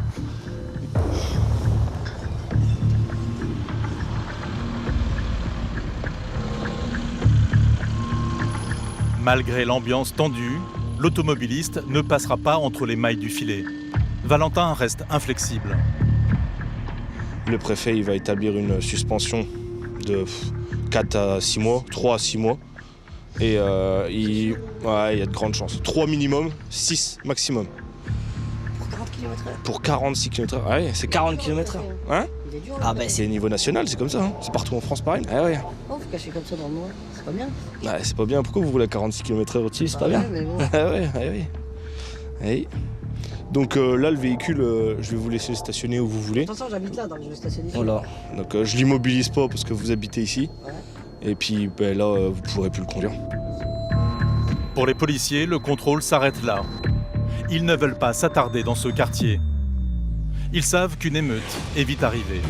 Malgré l'ambiance tendue, l'automobiliste ne passera pas entre les mailles du filet. Valentin reste inflexible. Le préfet il va établir une suspension de 4 à 6 mois, 3 à 6 mois. Et il y a de grandes chances. 3 minimum, 6 maximum. Pour 40 km/h? Pour 46 km/h. Ah ouais, c'est 40 km/h. Hein? Ah bah c'est niveau national, c'est comme ça. Hein. C'est partout en France pareil. Ah ouais. Oh, vous cachez comme ça dans le noir, c'est pas bien? Ouais, c'est pas bien. Pourquoi vous roulez à 46 km/h au-dessus? C'est pas bien. Mais bon. Ah ouais, ouais. Oui. Donc là, le véhicule, je vais vous laisser stationner où vous voulez. Attention, j'habite là, donc je vais stationner ici. Voilà. Donc je l'immobilise pas parce que vous habitez ici. Ouais. Et puis ben, là, vous pourrez plus le conduire. Pour les policiers, le contrôle s'arrête là. Ils ne veulent pas s'attarder dans ce quartier. Ils savent qu'une émeute est vite arrivée.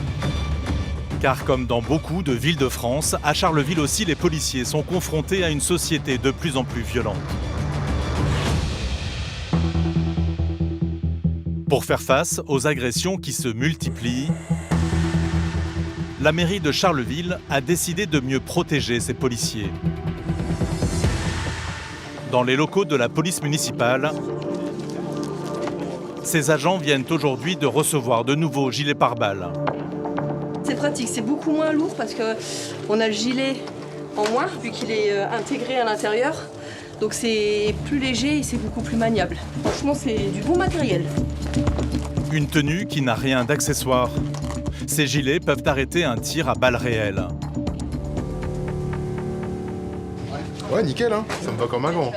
Car comme dans beaucoup de villes de France, à Charleville aussi, les policiers sont confrontés à une société de plus en plus violente. Pour faire face aux agressions qui se multiplient, la mairie de Charleville a décidé de mieux protéger ses policiers. Dans les locaux de la police municipale, ces agents viennent aujourd'hui de recevoir de nouveaux gilets pare-balles. C'est pratique, c'est beaucoup moins lourd parce qu'on a le gilet en moins, vu qu'il est intégré à l'intérieur. Donc c'est plus léger et c'est beaucoup plus maniable. Franchement, c'est du bon matériel. Une tenue qui n'a rien d'accessoire. Ces gilets peuvent arrêter un tir à balles réelles. Ouais, nickel, hein. Ça me va comme un gant.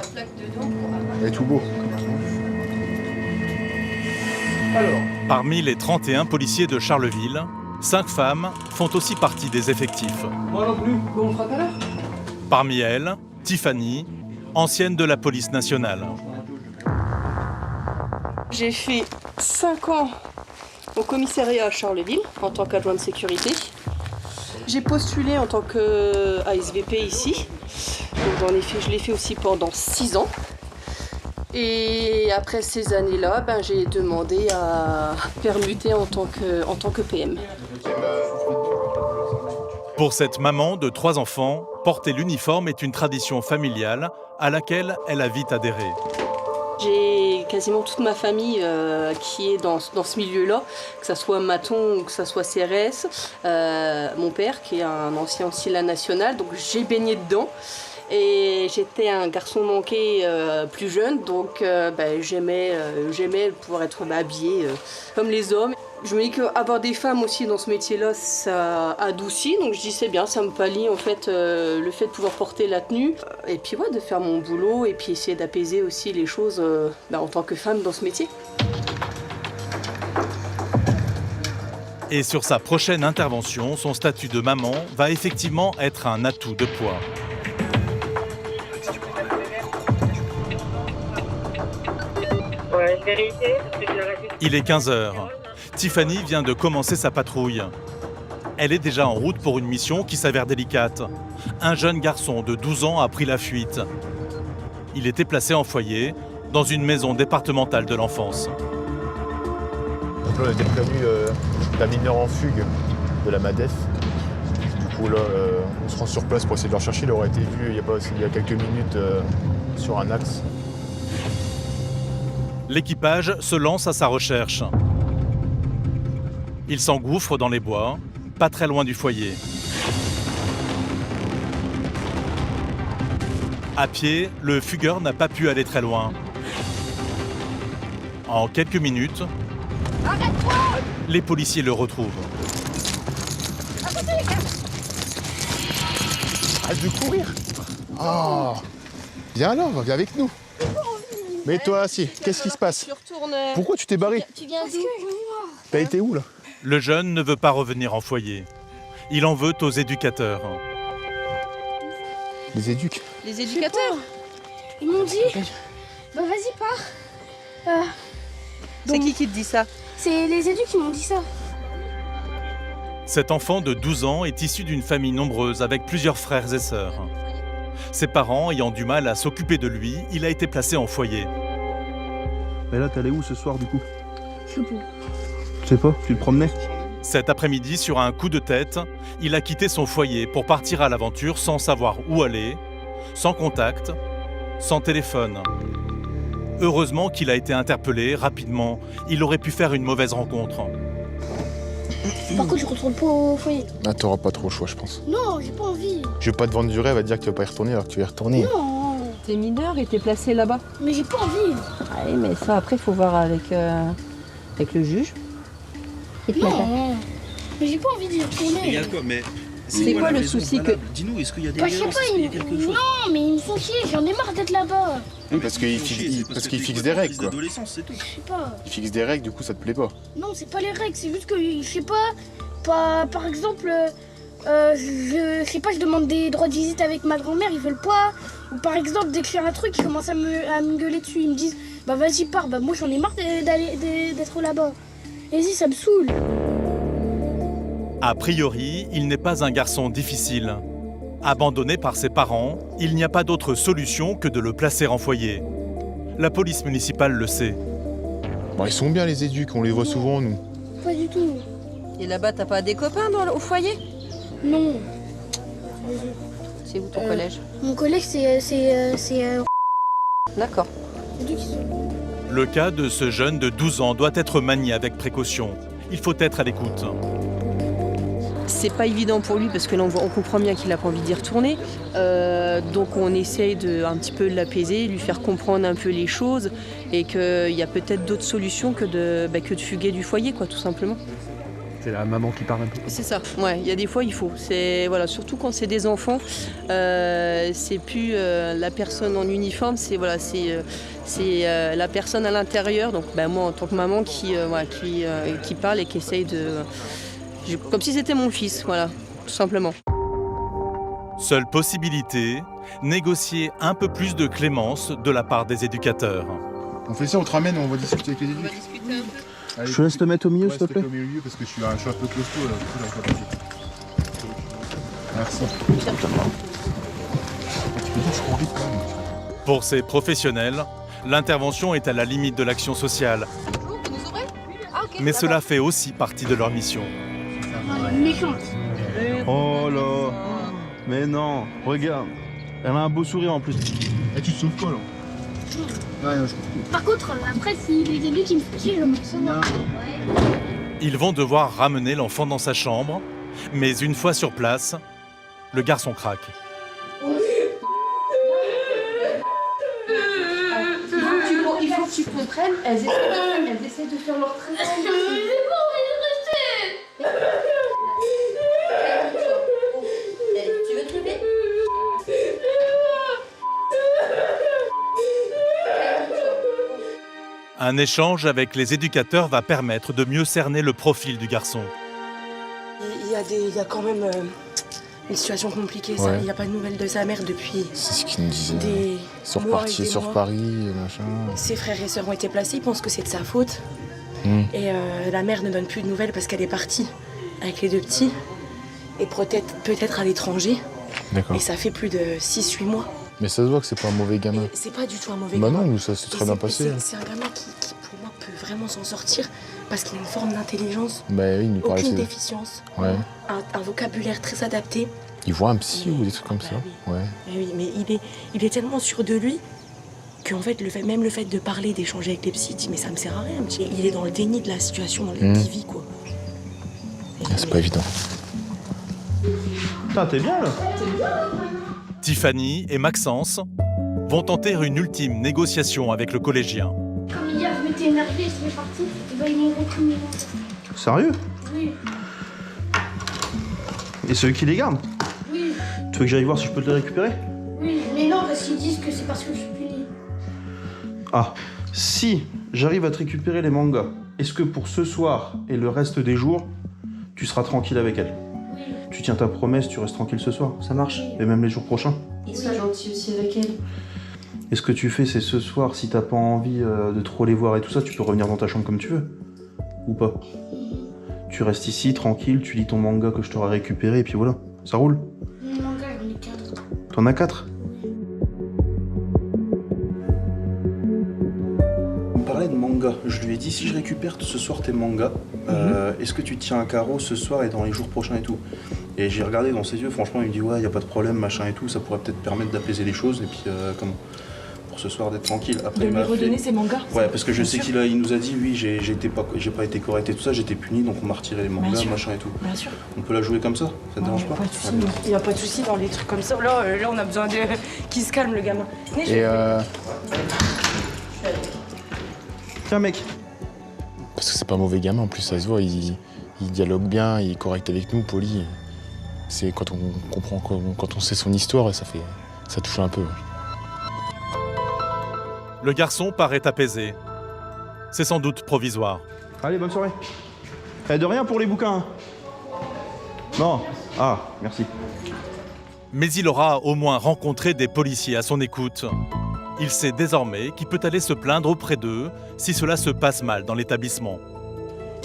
Il est tout beau. Parmi les 31 policiers de Charleville, 5 femmes font aussi partie des effectifs. Moi non plus, on le fera tout à l'heure. Parmi elles, Tiffany, ancienne de la police nationale. J'ai fait 5 ans au commissariat à Charleville en tant qu'adjoint de sécurité. J'ai postulé en tant qu'ASVP ici. Donc je l'ai fait aussi pendant 6 ans. Et après ces années-là, j'ai demandé à permuter en tant que PM. Pour cette maman de 3 enfants, porter l'uniforme est une tradition familiale à laquelle elle a vite adhéré. J'ai quasiment toute ma famille qui est dans ce milieu-là, que ce soit maton ou que ce soit CRS. Mon père qui est un ancien aussi de la nationale, donc j'ai baigné dedans. Et j'étais un garçon manqué plus jeune, donc j'aimais pouvoir être habillée comme les hommes. Je me dis qu'avoir des femmes aussi dans ce métier-là, ça adoucit, donc je dis c'est bien, ça me pallie en fait le fait de pouvoir porter la tenue. Et puis de faire mon boulot et puis essayer d'apaiser aussi les choses en tant que femme dans ce métier. Et sur sa prochaine intervention, son statut de maman va effectivement être un atout de poids. Il est 15h. Tiffany vient de commencer sa patrouille. Elle est déjà en route pour une mission qui s'avère délicate. Un jeune garçon de 12 ans a pris la fuite. Il était placé en foyer dans une maison départementale de l'enfance. Donc là, on était prévenu d'un mineur en fugue de la MADEF. Du coup, là, on se rend sur place pour essayer de le rechercher. Il aurait été vu il y a quelques minutes sur un axe. L'équipage se lance à sa recherche. Il s'engouffre dans les bois, pas très loin du foyer. À pied, le fugueur n'a pas pu aller très loin. En quelques minutes, les policiers le retrouvent. Arrête de courir. Ah, viens alors, viens avec nous. Mais toi, assis, qu'est-ce qui se passe? Pourquoi tu t'es barré? Tu viens d'où? T'as été où là? Le jeune ne veut pas revenir en foyer. Il en veut aux éducateurs. Les éduques? Les éducateurs? Ils m'ont dit, vas-y pars. C'est qui te dit ça? C'est les éducs qui m'ont dit ça. Cet enfant de 12 ans est issu d'une famille nombreuse avec plusieurs frères et sœurs. Ses parents ayant du mal à s'occuper de lui, il a été placé en foyer. Et là, t'allais où ce soir du coup? Je sais pas. Je sais pas, tu te promenais? Cet après-midi, sur un coup de tête, il a quitté son foyer pour partir à l'aventure sans savoir où aller, sans contact, sans téléphone. Heureusement qu'il a été interpellé rapidement. Il aurait pu faire une mauvaise rencontre. Par contre, je retourne pas au foyer. Ah, t'auras pas trop le choix, je pense. Non, j'ai pas envie. Je vais pas te vendre du rêve, elle va te dire que tu vas pas y retourner alors que tu vas y retourner. Non. T'es mineur et t'es placé là-bas. Mais j'ai pas envie. Oui, mais ça après, faut voir avec le juge. Non. Mais j'ai pas envie d'y retourner. Il y a quoi? Mais c'est quoi le souci que... Dis-nous, est-ce qu'il y a des Je sais violences? pas, Est-ce qu'il y a quelque chose? Non, mais ils me font chier, j'en ai marre d'être là-bas. Oui, parce qu'il fixe des règles, quoi. C'est tout. Je sais pas. Il fixe des règles, du coup, ça te plaît pas. Non, c'est pas les règles, c'est juste que, je sais pas, par exemple, je sais pas, je demande des droits de visite avec ma grand-mère, ils veulent pas. Ou par exemple, dès que je fais un truc, ils commencent à me gueuler dessus, ils me disent, bah vas-y, pars, bah moi j'en ai marre d'être là-bas. Vas-y, ça me saoule. A priori, il n'est pas un garçon difficile. Abandonné par ses parents, il n'y a pas d'autre solution que de le placer en foyer. La police municipale le sait. Bon, ils sont bien les éduques, on les voit souvent, nous. Pas du tout. Et là-bas, t'as pas des copains au foyer? Non. C'est où ton collège? Mon collège, c'est D'accord. Le cas de ce jeune de 12 ans doit être manié avec précaution. Il faut être à l'écoute. c'est pas évident pour lui parce que là on comprend bien qu'il n'a pas envie d'y retourner. Donc on essaye un petit peu de l'apaiser, lui faire comprendre un peu les choses et qu'il y a peut-être d'autres solutions que de fuguer du foyer, quoi, tout simplement. C'est la maman qui parle un peu. C'est ça, ouais, il y a des fois il faut. Voilà, surtout quand c'est des enfants, c'est plus la personne en uniforme, c'est la personne à l'intérieur. Donc moi en tant que maman qui parle et qui essaye comme si c'était mon fils, voilà, tout simplement. Seule possibilité, négocier un peu plus de clémence de la part des éducateurs. On fait ça, on te ramène, on va discuter avec les éducs. Allez, Je te laisse te mettre au milieu, s'il te plaît. Au milieu parce que je suis un peu costaud là. Merci. Pour ces professionnels, l'intervention est à la limite de l'action sociale. Mais cela fait aussi partie de leur mission. Méchante. Oh là. Mais non, regarde. Elle a un beau sourire en plus. Et tu te sauves quoi là? Ouais, non, je comprends. Par contre, après, si les élus qui me font chier, je me sens. Ils vont devoir ramener l'enfant dans sa chambre, mais une fois sur place, le garçon craque. Il faut que tu comprennes, elles essaient de faire leur travail. J'ai pas envie de rester. Tu veux te lever? Un échange avec les éducateurs va permettre de mieux cerner le profil du garçon. Il y a quand même une situation compliquée. Ouais. Il n'y a pas de nouvelles de sa mère depuis. C'est ce qu'il nous disait. Des Sur mois parti, et des sur mois. Paris, machin. Ses frères et sœurs ont été placés, ils pensent que c'est de sa faute. Et la mère ne donne plus de nouvelles parce qu'elle est partie avec les deux petits. Et peut-être à l'étranger. D'accord. Et ça fait plus de 6-8 mois. Mais ça se voit que c'est pas un mauvais gamin. C'est pas du tout un mauvais Bah gamin. non, nous, ça s'est très bien passé. C'est un gamin qui, pour moi, peut vraiment s'en sortir parce qu'il a une forme d'intelligence, Bah oui, il nous parlait aucune de... déficience, Ouais. un vocabulaire très adapté. Il voit un psy ou des trucs comme ça. Ouais. Mais oui, mais il est tellement sûr de lui qu'en fait, même le fait de parler, d'échanger avec les psys, il dit mais ça me sert à rien. Il est dans le déni de la situation dans laquelle il vit, quoi. C'est pas évident. Putain, t'es bien là. Tiffany et Maxence vont tenter une ultime négociation avec le collégien. Comme hier, je m'étais énervée, je suis partie. Et ben, ils m'ont repris. Sérieux? Oui. Et c'est eux qui les gardent? Oui. Tu veux que j'aille voir si je peux te les récupérer? Oui, mais non, parce qu'ils disent que c'est parce que je suis punie. Ah, si j'arrive à te récupérer les mangas, est-ce que pour ce soir et le reste des jours, tu seras tranquille avec elle? Oui. Tu tiens ta promesse, tu restes tranquille ce soir, ça marche? Et même les jours prochains? Il soit gentil aussi avec elle. Et ce que tu fais, c'est ce soir, si t'as pas envie de trop les voir et tout ça, tu peux revenir dans ta chambre comme tu veux. Ou pas? Tu restes ici, tranquille, tu lis ton manga que je t'aurai récupéré, et puis voilà. Ça roule? Mon manga, j'en ai 4. T'en as 4? On me parlait de manga. Je lui ai dit, si je récupère ce soir tes mangas, est-ce que tu tiens un carreau ce soir et dans les jours prochains et tout? Et j'ai regardé dans ses yeux, franchement, il me dit, ouais, y a pas de problème, machin et tout, ça pourrait peut-être permettre d'apaiser les choses, et puis, pour ce soir, d'être tranquille. Après, De il lui m'a redonner fait... ses mangas. Ouais, parce que je sais qu'il nous a dit, oui, j'ai pas été correct et tout ça, j'étais puni, donc on m'a retiré les mangas, machin et tout. Bien sûr. On peut la jouer comme ça? Ça te dérange pas? Pas de soucis, il n'y a pas de soucis dans les trucs comme ça. Là, on a besoin qu'il se calme, le gamin. Et Tiens, mec. Parce que c'est pas un mauvais gamin, en plus ça se voit, il dialogue bien, il est correct avec nous, poli. C'est quand on comprend, quand on sait son histoire, ça touche un peu. Le garçon paraît apaisé. C'est sans doute provisoire. Allez, bonne soirée. Eh, de rien pour les bouquins. Hein. Non. Ah, merci. Mais il aura au moins rencontré des policiers à son écoute. Il sait désormais qu'il peut aller se plaindre auprès d'eux si cela se passe mal dans l'établissement.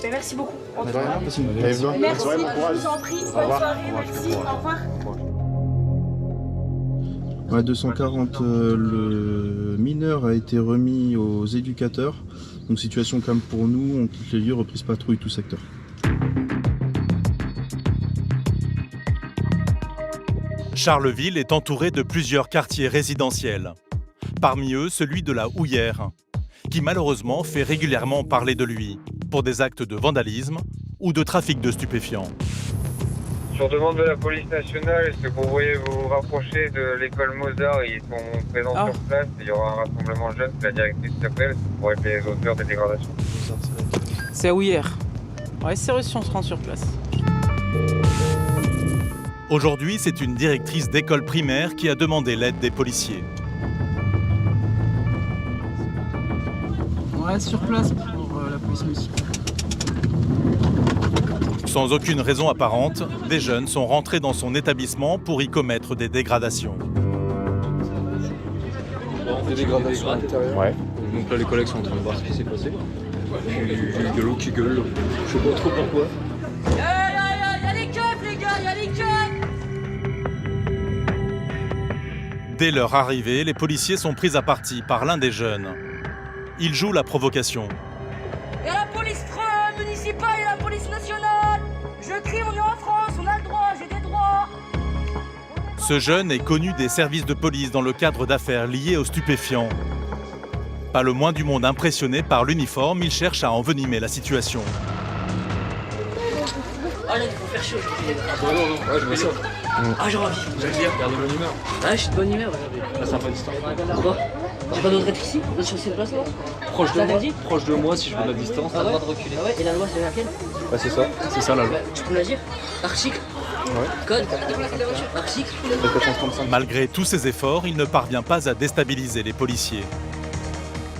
Mais merci beaucoup. De rien, passe une bonne Merci, soirée. je vous en prie. Bonne soirée, merci. Au revoir. Ouais, 240, le mineur a été remis aux éducateurs. Donc situation calme pour nous, on quitte les lieux, reprise patrouille tout secteur. Charleville est entouré de plusieurs quartiers résidentiels. Parmi eux, celui de la Houillère, qui malheureusement fait régulièrement parler de lui pour des actes de vandalisme ou de trafic de stupéfiants. Sur demande de la police nationale, est-ce que vous pourriez vous rapprocher de l'école Mozart? Ils sont présents sur place. Il y aura un rassemblement jeune, la directrice s'appelle, pour être les auteurs des dégradations. C'est où hier? Ouais, c'est reçu, on se rend sur place. Aujourd'hui, c'est une directrice d'école primaire qui a demandé l'aide des policiers. On reste sur place pour la police municipale. Sans aucune raison apparente, des jeunes sont rentrés dans son établissement pour y commettre des dégradations. Des dégradations à l'intérieur. Ouais. Donc là, les collègues sont en train de voir ce qui s'est passé. Puis les gueulots qui gueulent. Je sais pas trop pourquoi. Y'a les keufs, les gars, y'a les keufs! Dès leur arrivée, les policiers sont pris à partie par l'un des jeunes. Il joue la provocation. Y'a la police municipale et la police nationale! Je crie, on est en France, on a le droit, j'ai des droits! Ce jeune est connu des services de police dans le cadre d'affaires liées aux stupéfiants. Pas le moins du monde impressionné par l'uniforme, il cherche à envenimer la situation. Ah là, il faut faire chaud. Non, ouais, je vois ça. Ah, j'ai envie. J'aime bien, garde de bonne humeur. Ah, je suis de bonne humeur aujourd'hui. Là, c'est un peu distant. Pourquoi? J'ai pas d'autre être ici? Là, sur cette place là? Proche de moi, si je veux de la distance. Ah ouais? Ah ouais? Et la loi, c'est laquelle? Ouais, c'est ça la loi. Tu peux la dire? Article? Ouais. Code? Article? Malgré tous ses efforts, il ne parvient pas à déstabiliser les policiers.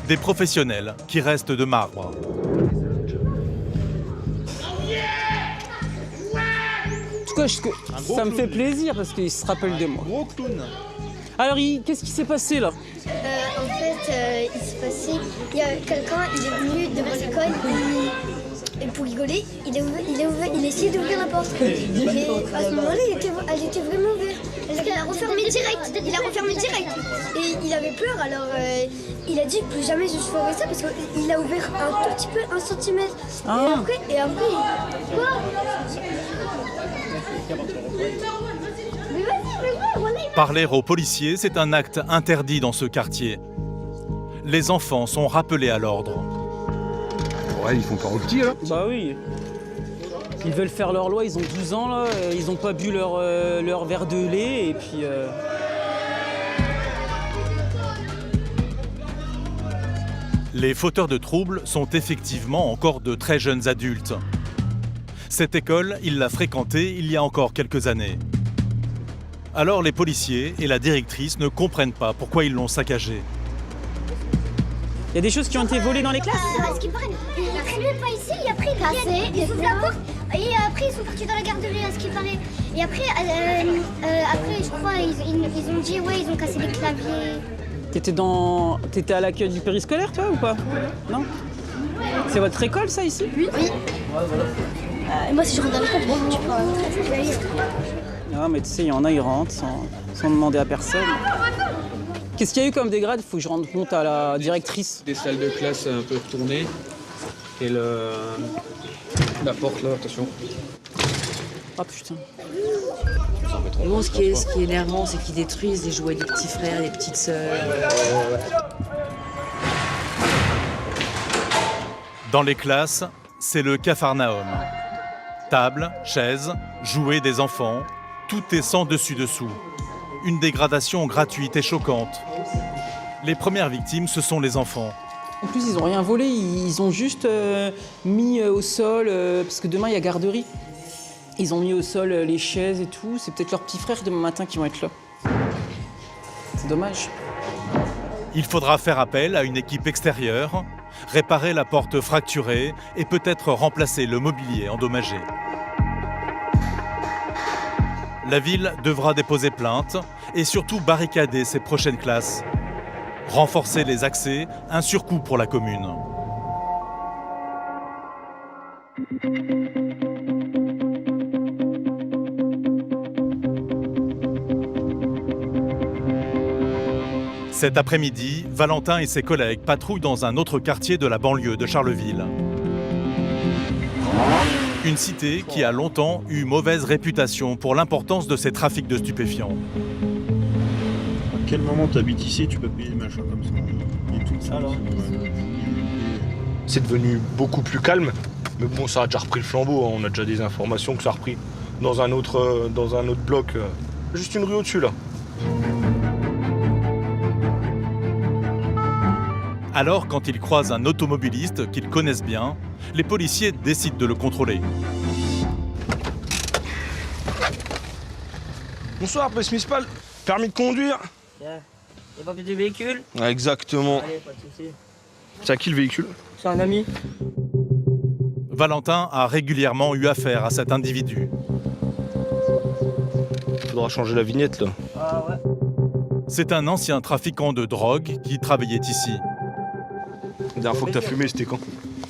Des professionnels qui restent de marbre. En tout cas, ça me fait plaisir parce qu'il se rappelle de moi. Alors, qu'est-ce qui s'est passé là? En fait, il s'est passé, il y a quelqu'un, il est venu devant l'école et pour rigoler, il a essayé d'ouvrir la porte. Mais à ce moment-là, elle était vraiment ouverte. Il a refermé direct. Et il avait peur, alors il a dit plus jamais je ferai ça parce qu'il a ouvert un tout petit peu, 1 centimètre. Ah. Et après, quoi? Parler aux policiers, c'est un acte interdit dans ce quartier. Les enfants sont rappelés à l'ordre. Ouais, ils font pas au petit là. Bah oui. Ils veulent faire leur loi, ils ont 12 ans là, ils ont pas bu leur verre de lait et puis... Les fauteurs de troubles sont effectivement encore de très jeunes adultes. Cette école, il l'a fréquentée il y a encore quelques années. Alors les policiers et la directrice ne comprennent pas pourquoi ils l'ont saccagée. Il y a des choses qui ont été volées dans les classes? Ce qui paraît, ils ne traînaient pas ici, et après ils ouvrent la porte, et après ils sont partis dans la garderie, à ce qui paraît. Et après, je crois, ils ont dit, ouais, ils ont cassé les claviers. T'étais à l'accueil du périscolaire, toi, ou pas? Non? C'est votre école, ça, ici? Oui. Moi, si je rentre dans l'école, tu peux rentrer. Ah, mais tu sais, il y en a, ils rentrent sans demander à personne. Qu'est-ce qu'il y a eu comme dégrade? Il faut que je rende compte à la directrice. Des salles de classe un peu retournées. Et la porte là, attention. Ah putain. Bon, ce qui est énervant, c'est qu'ils détruisent les jouets des petits frères, des petites sœurs. Dans les classes, c'est le capharnaüm. Tables, chaises, jouets des enfants, tout est sans dessus-dessous. Une dégradation gratuite et choquante. Les premières victimes, ce sont les enfants. En plus, ils n'ont rien volé, ils ont juste mis au sol, parce que demain, il y a garderie. Ils ont mis au sol les chaises et tout. C'est peut-être leurs petits frères demain matin qui vont être là. C'est dommage. Il faudra faire appel à une équipe extérieure, réparer la porte fracturée et peut-être remplacer le mobilier endommagé. La ville devra déposer plainte et surtout barricader ses prochaines classes. Renforcer les accès, un surcoût pour la commune. Cet après-midi, Valentin et ses collègues patrouillent dans un autre quartier de la banlieue de Charleville. Une cité qui a longtemps eu mauvaise réputation pour l'importance de ses trafics de stupéfiants. À quel moment tu habites ici, tu peux payer des machins comme ça et tout ça, alors. C'est devenu beaucoup plus calme, mais bon, ça a déjà repris le flambeau, hein. On a déjà des informations que ça a repris. dans un autre bloc, juste une rue au-dessus là. Alors, quand ils croisent un automobiliste qu'ils connaissent bien, les policiers décident de le contrôler. Bonsoir, police municipale. Permis de conduire? Tiens, les papiers du véhicule? Exactement. Allez, pas de soucis. C'est à qui le véhicule? C'est un ami. Valentin a régulièrement eu affaire à cet individu. Faudra changer la vignette là. Ah ouais. C'est un ancien trafiquant de drogue qui travaillait ici. La dernière fois que t'as fumé, c'était quand?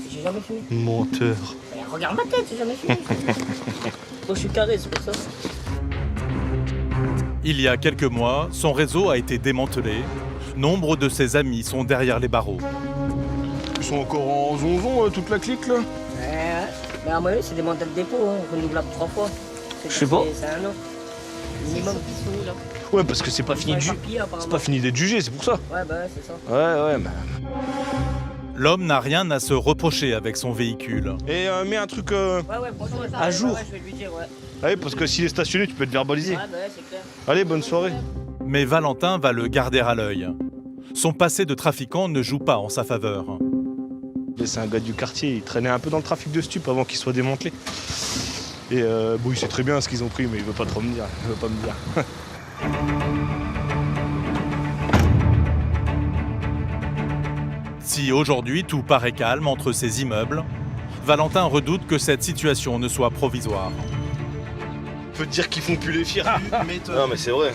J'ai jamais fumé. Menteur. Mais regarde ma tête, j'ai jamais fumé. Moi je suis carré, c'est pour ça. Il y a quelques mois, son réseau a été démantelé. Nombre de ses amis sont derrière les barreaux. Ils sont encore en zonzon, toute la clique là? Ouais. Mais à mon avis, c'est des mandats de dépôt, renouvelable 3 fois. Je sais pas. C'est un an. Minimum. Ouais, parce que c'est pas fini de c'est pas fini d'être jugé, c'est pour ça. Ouais, bah ouais, c'est ça. Ouais, bah. L'homme n'a rien à se reprocher avec son véhicule. Et mets un truc franchement, à jour. Ouais, je vais lui dire, ouais. Ouais, parce que s'il est stationné, tu peux te verbaliser. Ouais, bah ouais, c'est clair. Allez, bonne soirée. Mais Valentin va le garder à l'œil. Son passé de trafiquant ne joue pas en sa faveur. C'est un gars du quartier, il traînait un peu dans le trafic de stupes avant qu'il soit démantelé. Et bon, il sait très bien ce qu'ils ont pris, mais il veut pas trop me dire. Il veut pas me dire. Si aujourd'hui tout paraît calme entre ces immeubles, Valentin redoute que cette situation ne soit provisoire. On peut te dire qu'ils font plus les fiers. Non mais c'est vrai.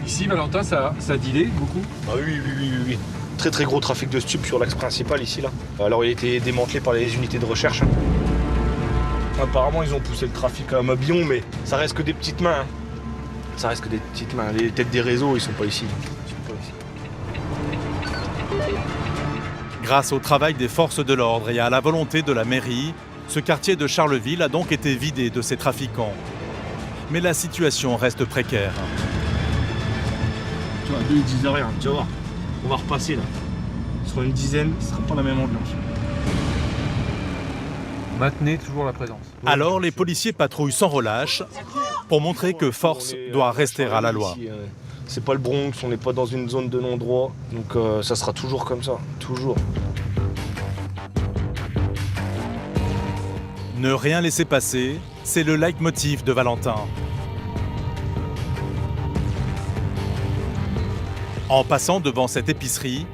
Ici, Valentin, ça dealé beaucoup? Ah oui. Très très gros trafic de stupes sur l'axe principal ici là. Alors il a été démantelé par les unités de recherche. Apparemment ils ont poussé le trafic à Mabillon, mais ça reste que des petites mains. Ça reste que des petites mains. Les têtes des réseaux, ils sont pas ici. Grâce au travail des forces de l'ordre et à la volonté de la mairie, ce quartier de Charleville a donc été vidé de ses trafiquants. Mais la situation reste précaire. Tu vois, ils disent rien, tu vas voir. On va repasser là. Ils seront une dizaine, ce sera pas la même ambiance. Maintenez toujours la présence. Alors les policiers patrouillent sans relâche pour montrer que force doit rester à la loi. C'est pas le Bronx, on n'est pas dans une zone de non-droit, donc ça sera toujours comme ça, toujours. Ne rien laisser passer, c'est le leitmotiv de Valentin. En passant devant cette épicerie,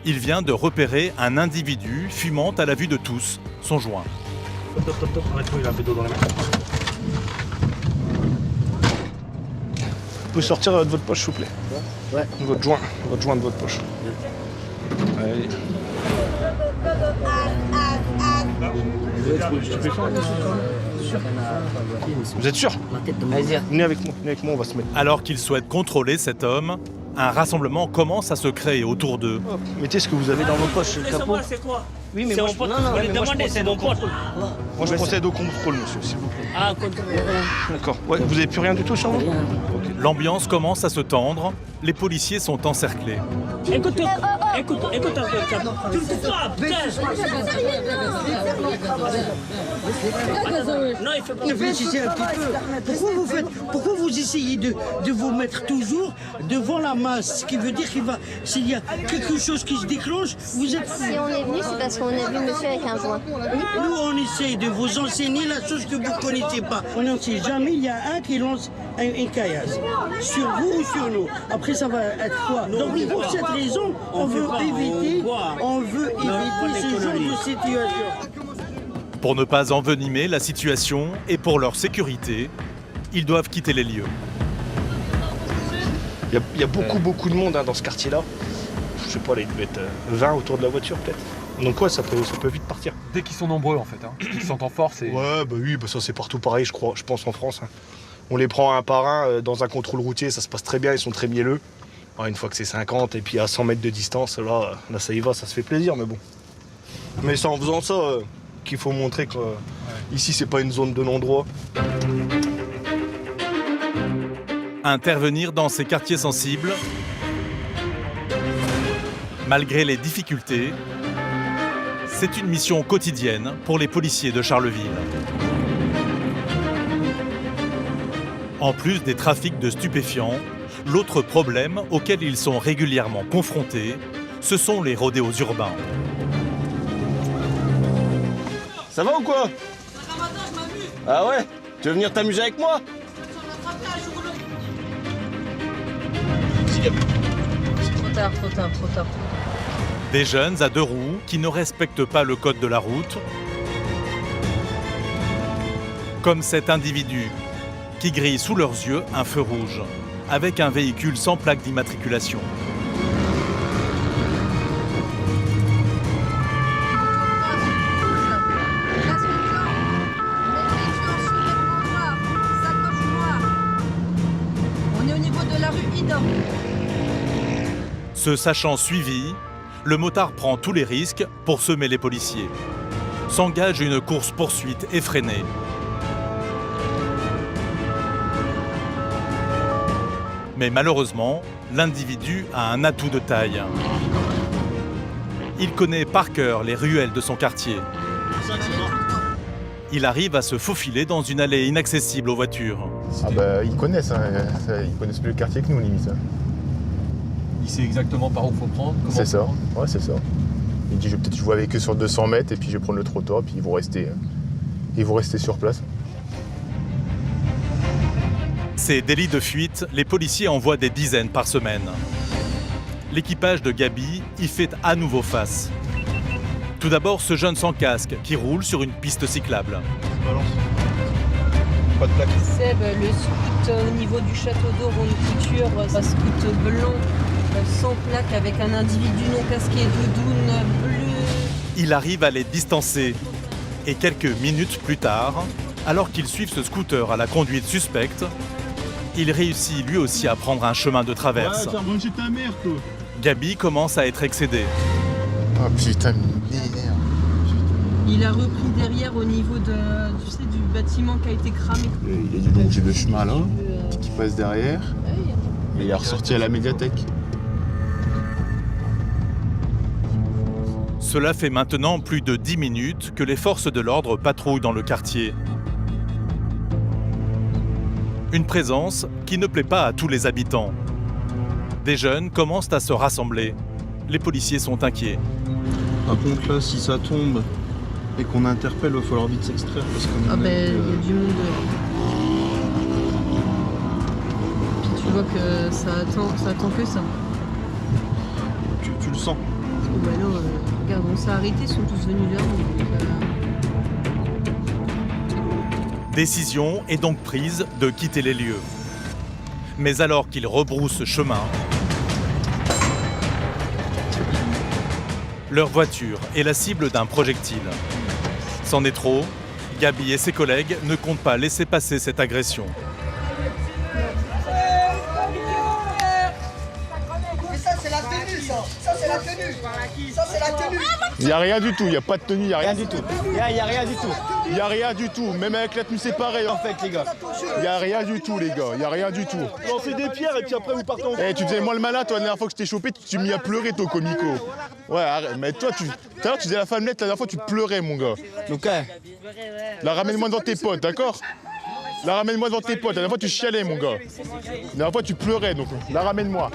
il vient de repérer un individu fumant à la vue de tous son joint. Arrête-toi, il a un bédo dans les mains. Vous pouvez sortir de votre poche, s'il vous plaît. Ouais. Votre joint de votre poche. Allez. Vous êtes sûr? Venez avec moi, on va se mettre. Alors qu'ils souhaitent contrôler cet homme, un rassemblement commence à se créer autour d'eux. Mettez ce que vous avez dans vos poches, le capot. C'est quoi? Oui, mais moi, c'est mon pote. Moi, je procède au contrôle, monsieur, s'il vous plaît. Ah, contrôle. D'accord. Ouais, vous n'avez plus rien du tout sur vous? L'ambiance commence à se tendre, les policiers sont encerclés. Écoute un peu, tu le coupes pas, Non, il fait pas. Réfléchissez un petit peu. Pourquoi vous essayez de vous mettre toujours devant la masse? Ce qui veut dire s'il y a quelque chose qui se déclenche, vous êtes... Si on est venu, c'est parce qu'on a vu monsieur avec un joint. Nous, on essaie de vous enseigner la chose que vous ne connaissez pas. On ne sait jamais, il y a un qui lance une caillasse. Sur vous ou sur nous. Après, ça va être quoi? Donc, pour cette raison, on veut éviter ce genre de situation. Pour ne pas envenimer la situation et pour leur sécurité, ils doivent quitter les lieux. Il y a beaucoup de monde dans ce quartier-là. Je sais pas, là, il devait être 20 autour de la voiture peut-être. Donc ouais, ça peut vite partir. Dès qu'ils sont nombreux en fait, ils se sentent en force et... Ouais, bah oui, ça c'est partout pareil, je pense en France. On les prend un par un dans un contrôle routier, ça se passe très bien, ils sont très mielleux. Une fois que c'est 50 et puis à 100 mètres de distance, là ça y va, ça se fait plaisir, mais bon. Mais c'est en faisant ça qu'il faut montrer que ici c'est pas une zone de non-droit. Intervenir dans ces quartiers sensibles, malgré les difficultés, c'est une mission quotidienne pour les policiers de Charleville. En plus des trafics de stupéfiants, l'autre problème auquel ils sont régulièrement confrontés, ce sont les rodéos urbains. Ça va ou quoi? Ah ouais? Tu veux venir t'amuser avec moi? Trop tard. Des jeunes à deux roues qui ne respectent pas le code de la route, comme cet individu qui grille sous leurs yeux un feu rouge avec un véhicule sans plaque d'immatriculation. On est au niveau de la rue Ida. Se sachant suivi, le motard prend tous les risques pour semer les policiers. S'engage une course-poursuite effrénée. Mais malheureusement, l'individu a un atout de taille. Il connaît par cœur les ruelles de son quartier. Il arrive à se faufiler dans une allée inaccessible aux voitures. Ah bah ils connaissent, ils connaissent plus le quartier que nous limite. Il sait exactement par où il faut prendre. C'est ça, ouais c'est ça. Il dit je vais peut-être jouer avec eux sur 200 mètres et puis je vais prendre le trottoir et puis ils vont rester sur place. Ces délits de fuite, les policiers en voient des dizaines par semaine. L'équipage de Gabi y fait à nouveau face. Tout d'abord, ce jeune sans casque qui roule sur une piste cyclable. Pas de plaque. Seb, le scoot au niveau du château d'eau, Ronde Couture, un scoot blanc, sans plaque, avec un individu non casqué, doudoune bleue. Il arrive à les distancer. Et quelques minutes plus tard, alors qu'ils suivent ce scooter à la conduite suspecte, il réussit lui aussi à prendre un chemin de traverse. Ouais, t'as chez ta mère, toi. Gabi commence à être excédé. Oh putain, mais merde. Il a repris derrière au niveau du bâtiment qui a été cramé. Il a dû longer le chemin là, qui passe derrière. Et il est ressorti à la médiathèque. Cela fait maintenant plus de 10 minutes que les forces de l'ordre patrouillent dans le quartier. Une présence qui ne plaît pas à tous les habitants. Des jeunes commencent à se rassembler. Les policiers sont inquiets. Par contre là, si ça tombe et qu'on interpelle, il va falloir vite s'extraire parce qu'on Ah ben, il y a du monde dehors. Puis tu vois que ça attend que ça. Tu le sens. Bah non, regarde, on s'est arrêtés, ils sont tous venus vers nous. Décision est donc prise de quitter les lieux. Mais alors qu'ils rebroussent chemin, leur voiture est la cible d'un projectile. C'en est trop, Gabi et ses collègues ne comptent pas laisser passer cette agression. Mais ça, c'est la tenue, ça. Ça, c'est la tenue. Ça, c'est la tenue. Il n'y a rien du tout, il n'y a pas de tenue, il n'y a rien du tout. Il y a rien du tout. Il n'y a rien du tout, même avec la tenue c'est pareil en fait les gars. Il n'y a rien du tout les gars, il n'y a rien du tout. On fait des pierres et puis après vous partez en... Eh tu faisais moi le malin toi la dernière fois que je t'ai chopé, tu m'y as pleuré toi comico. Ouais arrête, mais toi tout à l'heure tu disais la femmelette, la dernière fois tu pleurais mon gars. Donc la ramène-moi devant tes potes, d'accord? La ramène-moi devant tes potes, la dernière fois tu chialais mon gars. La dernière fois tu pleurais donc la ramène-moi.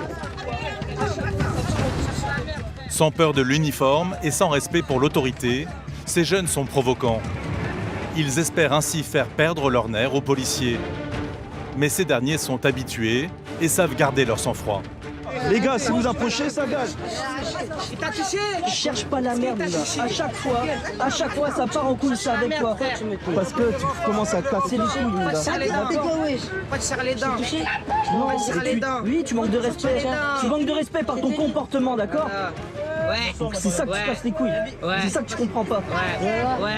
Sans peur de l'uniforme et sans respect pour l'autorité, ces jeunes sont provocants. Ils espèrent ainsi faire perdre leur nerf aux policiers. Mais ces derniers sont habitués et savent garder leur sang-froid. Les gars, si vous approchez, ça gage. Il t'a touché. Cherche pas la merde, là. À chaque fois, ça part en couille, ça avec toi. Parce que tu commences à casser les couilles, Pas là. te serrer les dents. Pas te serrer les dents. Non, Pas te serrer les dents. oui, tu manques de respect. Tu manques de respect par ton comportement, d'accord? Ouais. Donc c'est ça que tu casses les couilles. Ouais. C'est ça que tu comprends pas. Ouais.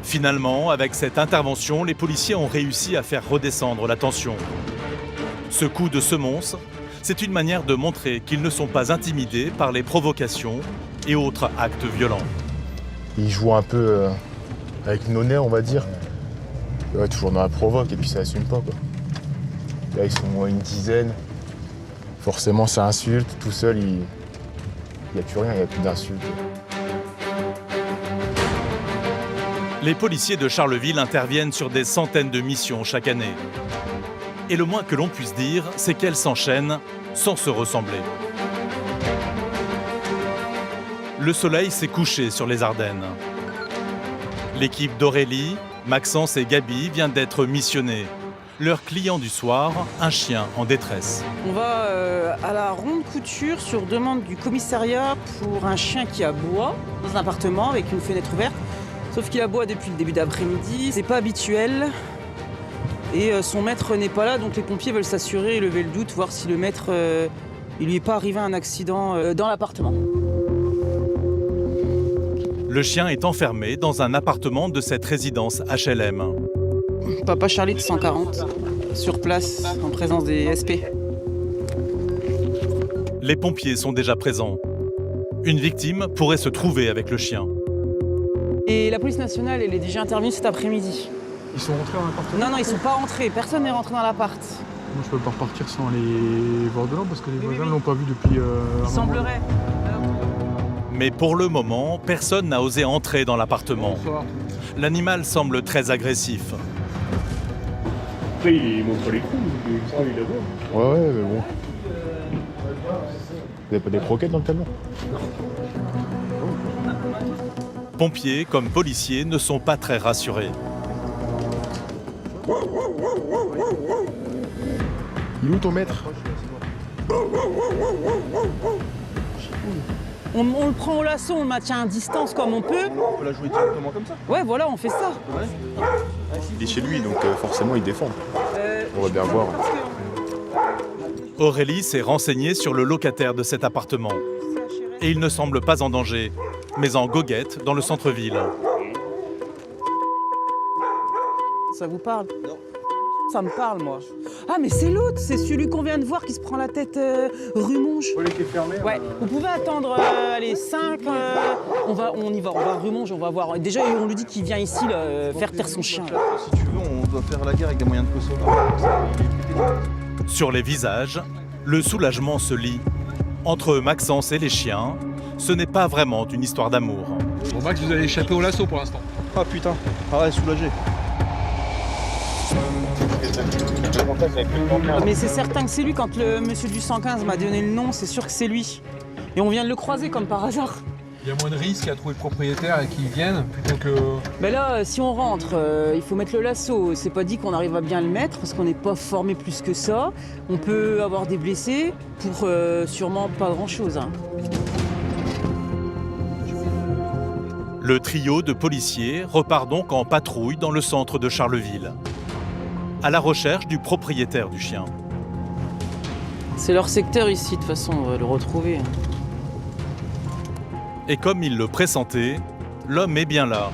Finalement, avec cette intervention, les policiers ont réussi à faire redescendre la tension. Ce coup de semonce, c'est une manière de montrer qu'ils ne sont pas intimidés par les provocations et autres actes violents. Ils jouent un peu avec nos nerfs on va dire. Ouais, toujours dans la provoque et puis ça assume pas quoi. Là ils sont une dizaine. Forcément, ça insulte. Tout seul, il n'y a plus rien, il n'y a plus d'insultes. Les policiers de Charleville interviennent sur des centaines de missions chaque année. Et le moins que l'on puisse dire, c'est qu'elles s'enchaînent sans se ressembler. Le soleil s'est couché sur les Ardennes. L'équipe d'Aurélie, Maxence et Gabi vient d'être missionnée. Leur client du soir, un chien en détresse. On va à la ronde couture sur demande du commissariat pour un chien qui aboie dans un appartement avec une fenêtre ouverte. Sauf qu'il aboie depuis le début d'après-midi, c'est pas habituel. Et son maître n'est pas là, donc les pompiers veulent s'assurer et lever le doute, voir si le maître, il lui est pas arrivé un accident dans l'appartement. Le chien est enfermé dans un appartement de cette résidence HLM. Papa Charlie de 140, sur place, en présence des SP. Les pompiers sont déjà présents. Une victime pourrait se trouver avec le chien. Et la police nationale, elle est déjà intervenue cet après-midi. Ils sont rentrés dans l'appartement? Non, non, ils sont pas rentrés. Personne n'est rentré dans l'appart. Moi, je peux pas repartir sans les voir de là parce que les voisins ne l'ont pas vu depuis un Il semblerait. Mais pour le moment, personne n'a osé entrer dans l'appartement. L'animal semble très agressif. Après, il montre les coups, il est là-bas. Ouais, mais bon. Vous avez pas des croquettes dans le camion? Pompiers comme policiers ne sont pas très rassurés. Il est où ton maître? On le prend au lasso, on le maintient à distance comme on peut. On peut la jouer directement comme ça? Ouais, voilà, on fait ça. Il est chez lui, donc forcément il défend. On va bien voir. Aurélie s'est renseignée sur le locataire de cet appartement. Et il ne semble pas en danger, mais en goguette dans le centre-ville. Ça vous parle? Non. Ça me parle, moi. Ah, mais c'est l'autre, c'est celui qu'on vient de voir qui se prend la tête rue Monge. qui est fermé. Ouais, vous pouvez attendre, allez, 5, on y va, on va à rue Monge, on va voir. Déjà, on lui dit qu'il vient ici là, faire taire son chien. Là. Si tu veux, on doit faire la guerre avec des moyens de Kosovo. Sur les visages, le soulagement se lit. Entre Maxence et les chiens, ce n'est pas vraiment une histoire d'amour. Bon, Max, vous allez échapper au lasso pour l'instant. Ah putain, ah ouais, soulagé. Mais c'est certain que c'est lui, quand le monsieur du 115 m'a donné le nom, c'est sûr que c'est lui. Et on vient de le croiser comme par hasard. Il y a moins de risques à trouver le propriétaire et qu'il vienne plutôt que... Ben là, si on rentre, il faut mettre le lasso. C'est pas dit qu'on arrive à bien le mettre parce qu'on n'est pas formé plus que ça. On peut avoir des blessés pour sûrement pas grand-chose. Hein. Le trio de policiers repart donc en patrouille dans le centre de Charleville, à la recherche du propriétaire du chien. C'est leur secteur ici, de toute façon, on va le retrouver. Et comme il le pressentait, l'homme est bien là.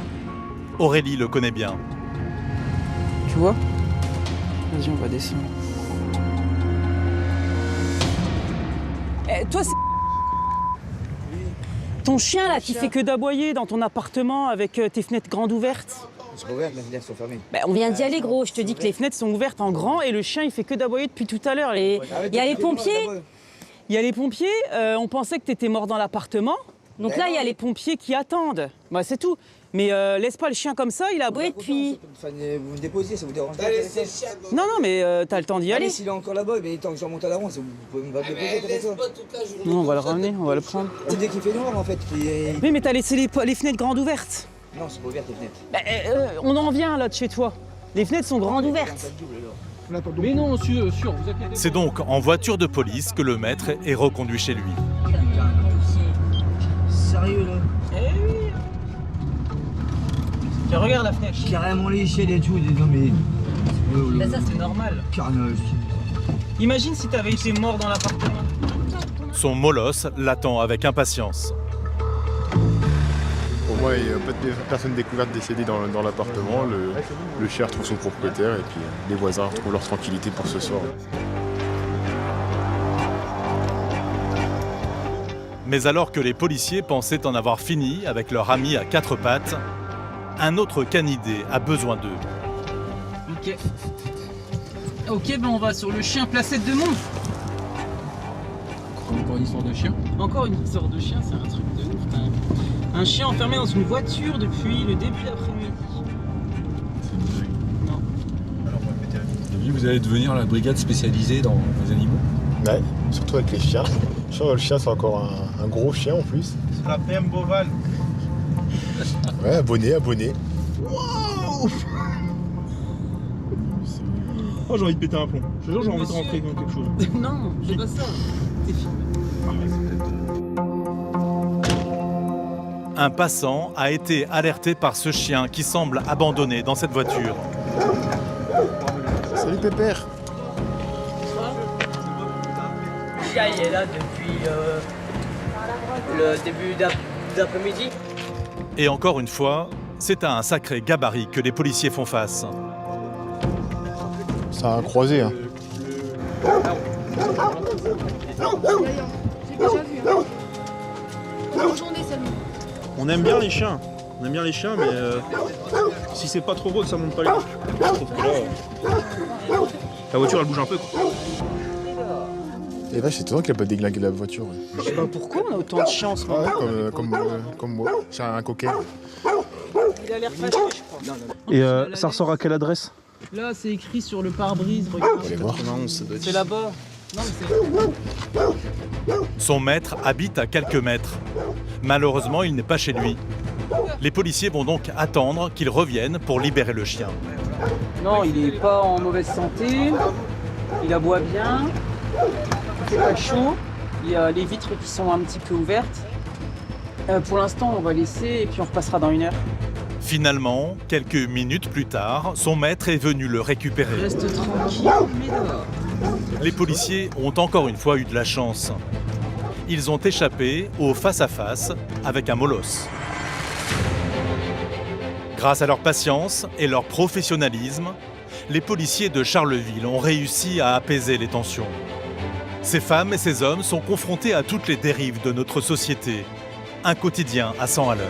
Aurélie le connaît bien. Tu vois? Vas-y, on va descendre. Toi, c'est... Ton chien, là, qui fait que d'aboyer dans ton appartement avec tes fenêtres grandes ouvertes. C'est pas ouvert, les fenêtres sont fermées. Ben, on vient d'y aller, gros. Je te dis que les fenêtres sont ouvertes en grand et le chien, il fait que d'aboyer depuis tout à l'heure. Il y a les pompiers. Il y a les pompiers. On pensait que tu étais mort dans l'appartement. Donc là, il y a les pompiers qui attendent. Bah, c'est tout. Mais laisse pas le chien comme ça, il a aboyé depuis. Vous me déposiez, ça vous dérange pas? Non, non, mais t'as le temps d'y aller. Allez, s'il est encore là-bas, mais tant que je remonte à la ronde, vous pouvez me déposer comme ça. Non, on va le ramener, on va le prendre. C'est dès qu'il fait noir en fait. Oui, mais t'as laissé les fenêtres grandes ouvertes. Non, c'est pas ouvert les fenêtres. On en vient là de chez toi. Les fenêtres sont grandes ouvertes. Mais non, sûr, vous inquiétez. C'est donc en voiture de police que le maître est reconduit chez lui. Sérieux là? Eh oui. Tiens, regarde la fenêtre. Carrément léché et tout, non mais... Ben ça c'est normal. Carnage. Imagine si t'avais été mort dans l'appartement. Son molosse l'attend avec impatience. Au moins, il n'y a pas de personne découverte décédée dans l'appartement. Le chien retrouve son propriétaire et puis les voisins retrouvent leur tranquillité pour ce soir. Mais alors que les policiers pensaient en avoir fini avec leur ami à quatre pattes, un autre canidé a besoin d'eux. Ok. Ok, ben on va sur le chien placette de Mons. encore une histoire de chien. Encore une histoire de chien, c'est un truc de ouf quand même. Un chien enfermé dans une voiture depuis le début d'après-midi. Et vous allez devenir la brigade spécialisée dans les animaux. Ouais, surtout avec les chiens. Je crois que le chien, c'est encore un gros chien en plus. C'est la PM Boval. Ouais, abonné. Wow. Oh, j'ai envie de péter un plomb. Je te jure, j'ai envie de rentrer dans quelque chose. Non, c'est pas ça. T'es filmé. Un passant a été alerté par ce chien qui semble abandonné dans cette voiture. Salut Pépère. Le chien il est là depuis le début d'après-midi. Et encore une fois, c'est à un sacré gabarit que les policiers font face. Ça a croisé. Hein. J'ai déjà vu. Bonne journée seulement. On aime bien les chiens. On aime bien les chiens, mais si c'est pas trop gros, que ça monte pas les coups. Je trouve que là, la voiture elle bouge un peu. Quoi. Et vache, c'est étonnant qu'il a pas déglingué la voiture. Ouais. Je sais pas pourquoi on a autant de chiens en ce moment. Ouais, comme moi. J'ai un coquet. Il a l'air fâché, je crois. Et ça ressort à quelle adresse? Là, c'est écrit sur le pare-brise. Regarde. On va aller voir. C'est là-bas. Non, mais c'est... Son maître habite à quelques mètres. Malheureusement, il n'est pas chez lui. Les policiers vont donc attendre qu'il revienne pour libérer le chien. Non, il n'est pas en mauvaise santé. Il aboie bien. Il fait pas chaud. Il y a les vitres qui sont un petit peu ouvertes. Pour l'instant, on va laisser et puis on repassera dans 1 heure. Finalement, quelques minutes plus tard, son maître est venu le récupérer. Reste tranquille, mais dehors. Les policiers ont encore une fois eu de la chance. Ils ont échappé au face-à-face avec un molosse. Grâce à leur patience et leur professionnalisme, les policiers de Charleville ont réussi à apaiser les tensions. Ces femmes et ces hommes sont confrontés à toutes les dérives de notre société. Un quotidien à 100 à l'heure.